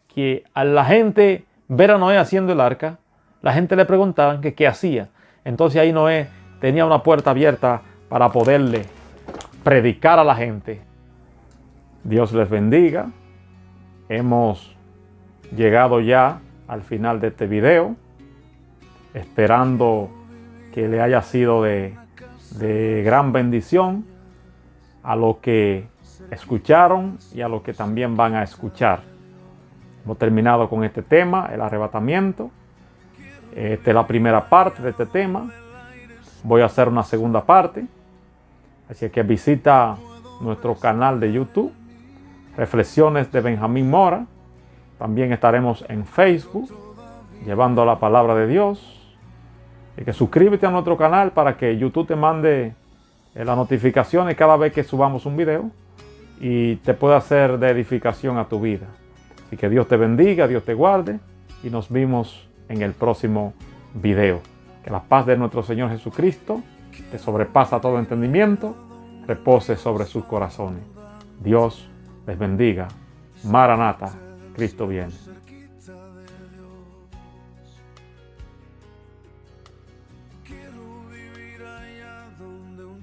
Speaker 1: que a la gente ver a Noé haciendo el arca, la gente le preguntaba que qué hacía. Entonces ahí Noé tenía una puerta abierta para poderle predicar a la gente. Dios les bendiga. Hemos llegado ya al final de este video, esperando que le haya sido de gran bendición a los que escucharon y a los que también van a escuchar. Hemos terminado con este tema, el arrebatamiento. Esta es la primera parte de este tema. Voy a hacer una segunda parte. Así que visita nuestro canal de YouTube, Reflexiones de Benjamín Mora. También estaremos en Facebook, llevando la palabra de Dios. Y que suscríbete a nuestro canal para que YouTube te mande las notificaciones cada vez que subamos un video y te pueda hacer de edificación a tu vida. Así que Dios te bendiga, Dios te guarde y nos vemos en el próximo video. Que la paz de nuestro Señor Jesucristo, que sobrepasa todo entendimiento, repose sobre sus corazones. Dios les bendiga. Maranata, Cristo viene.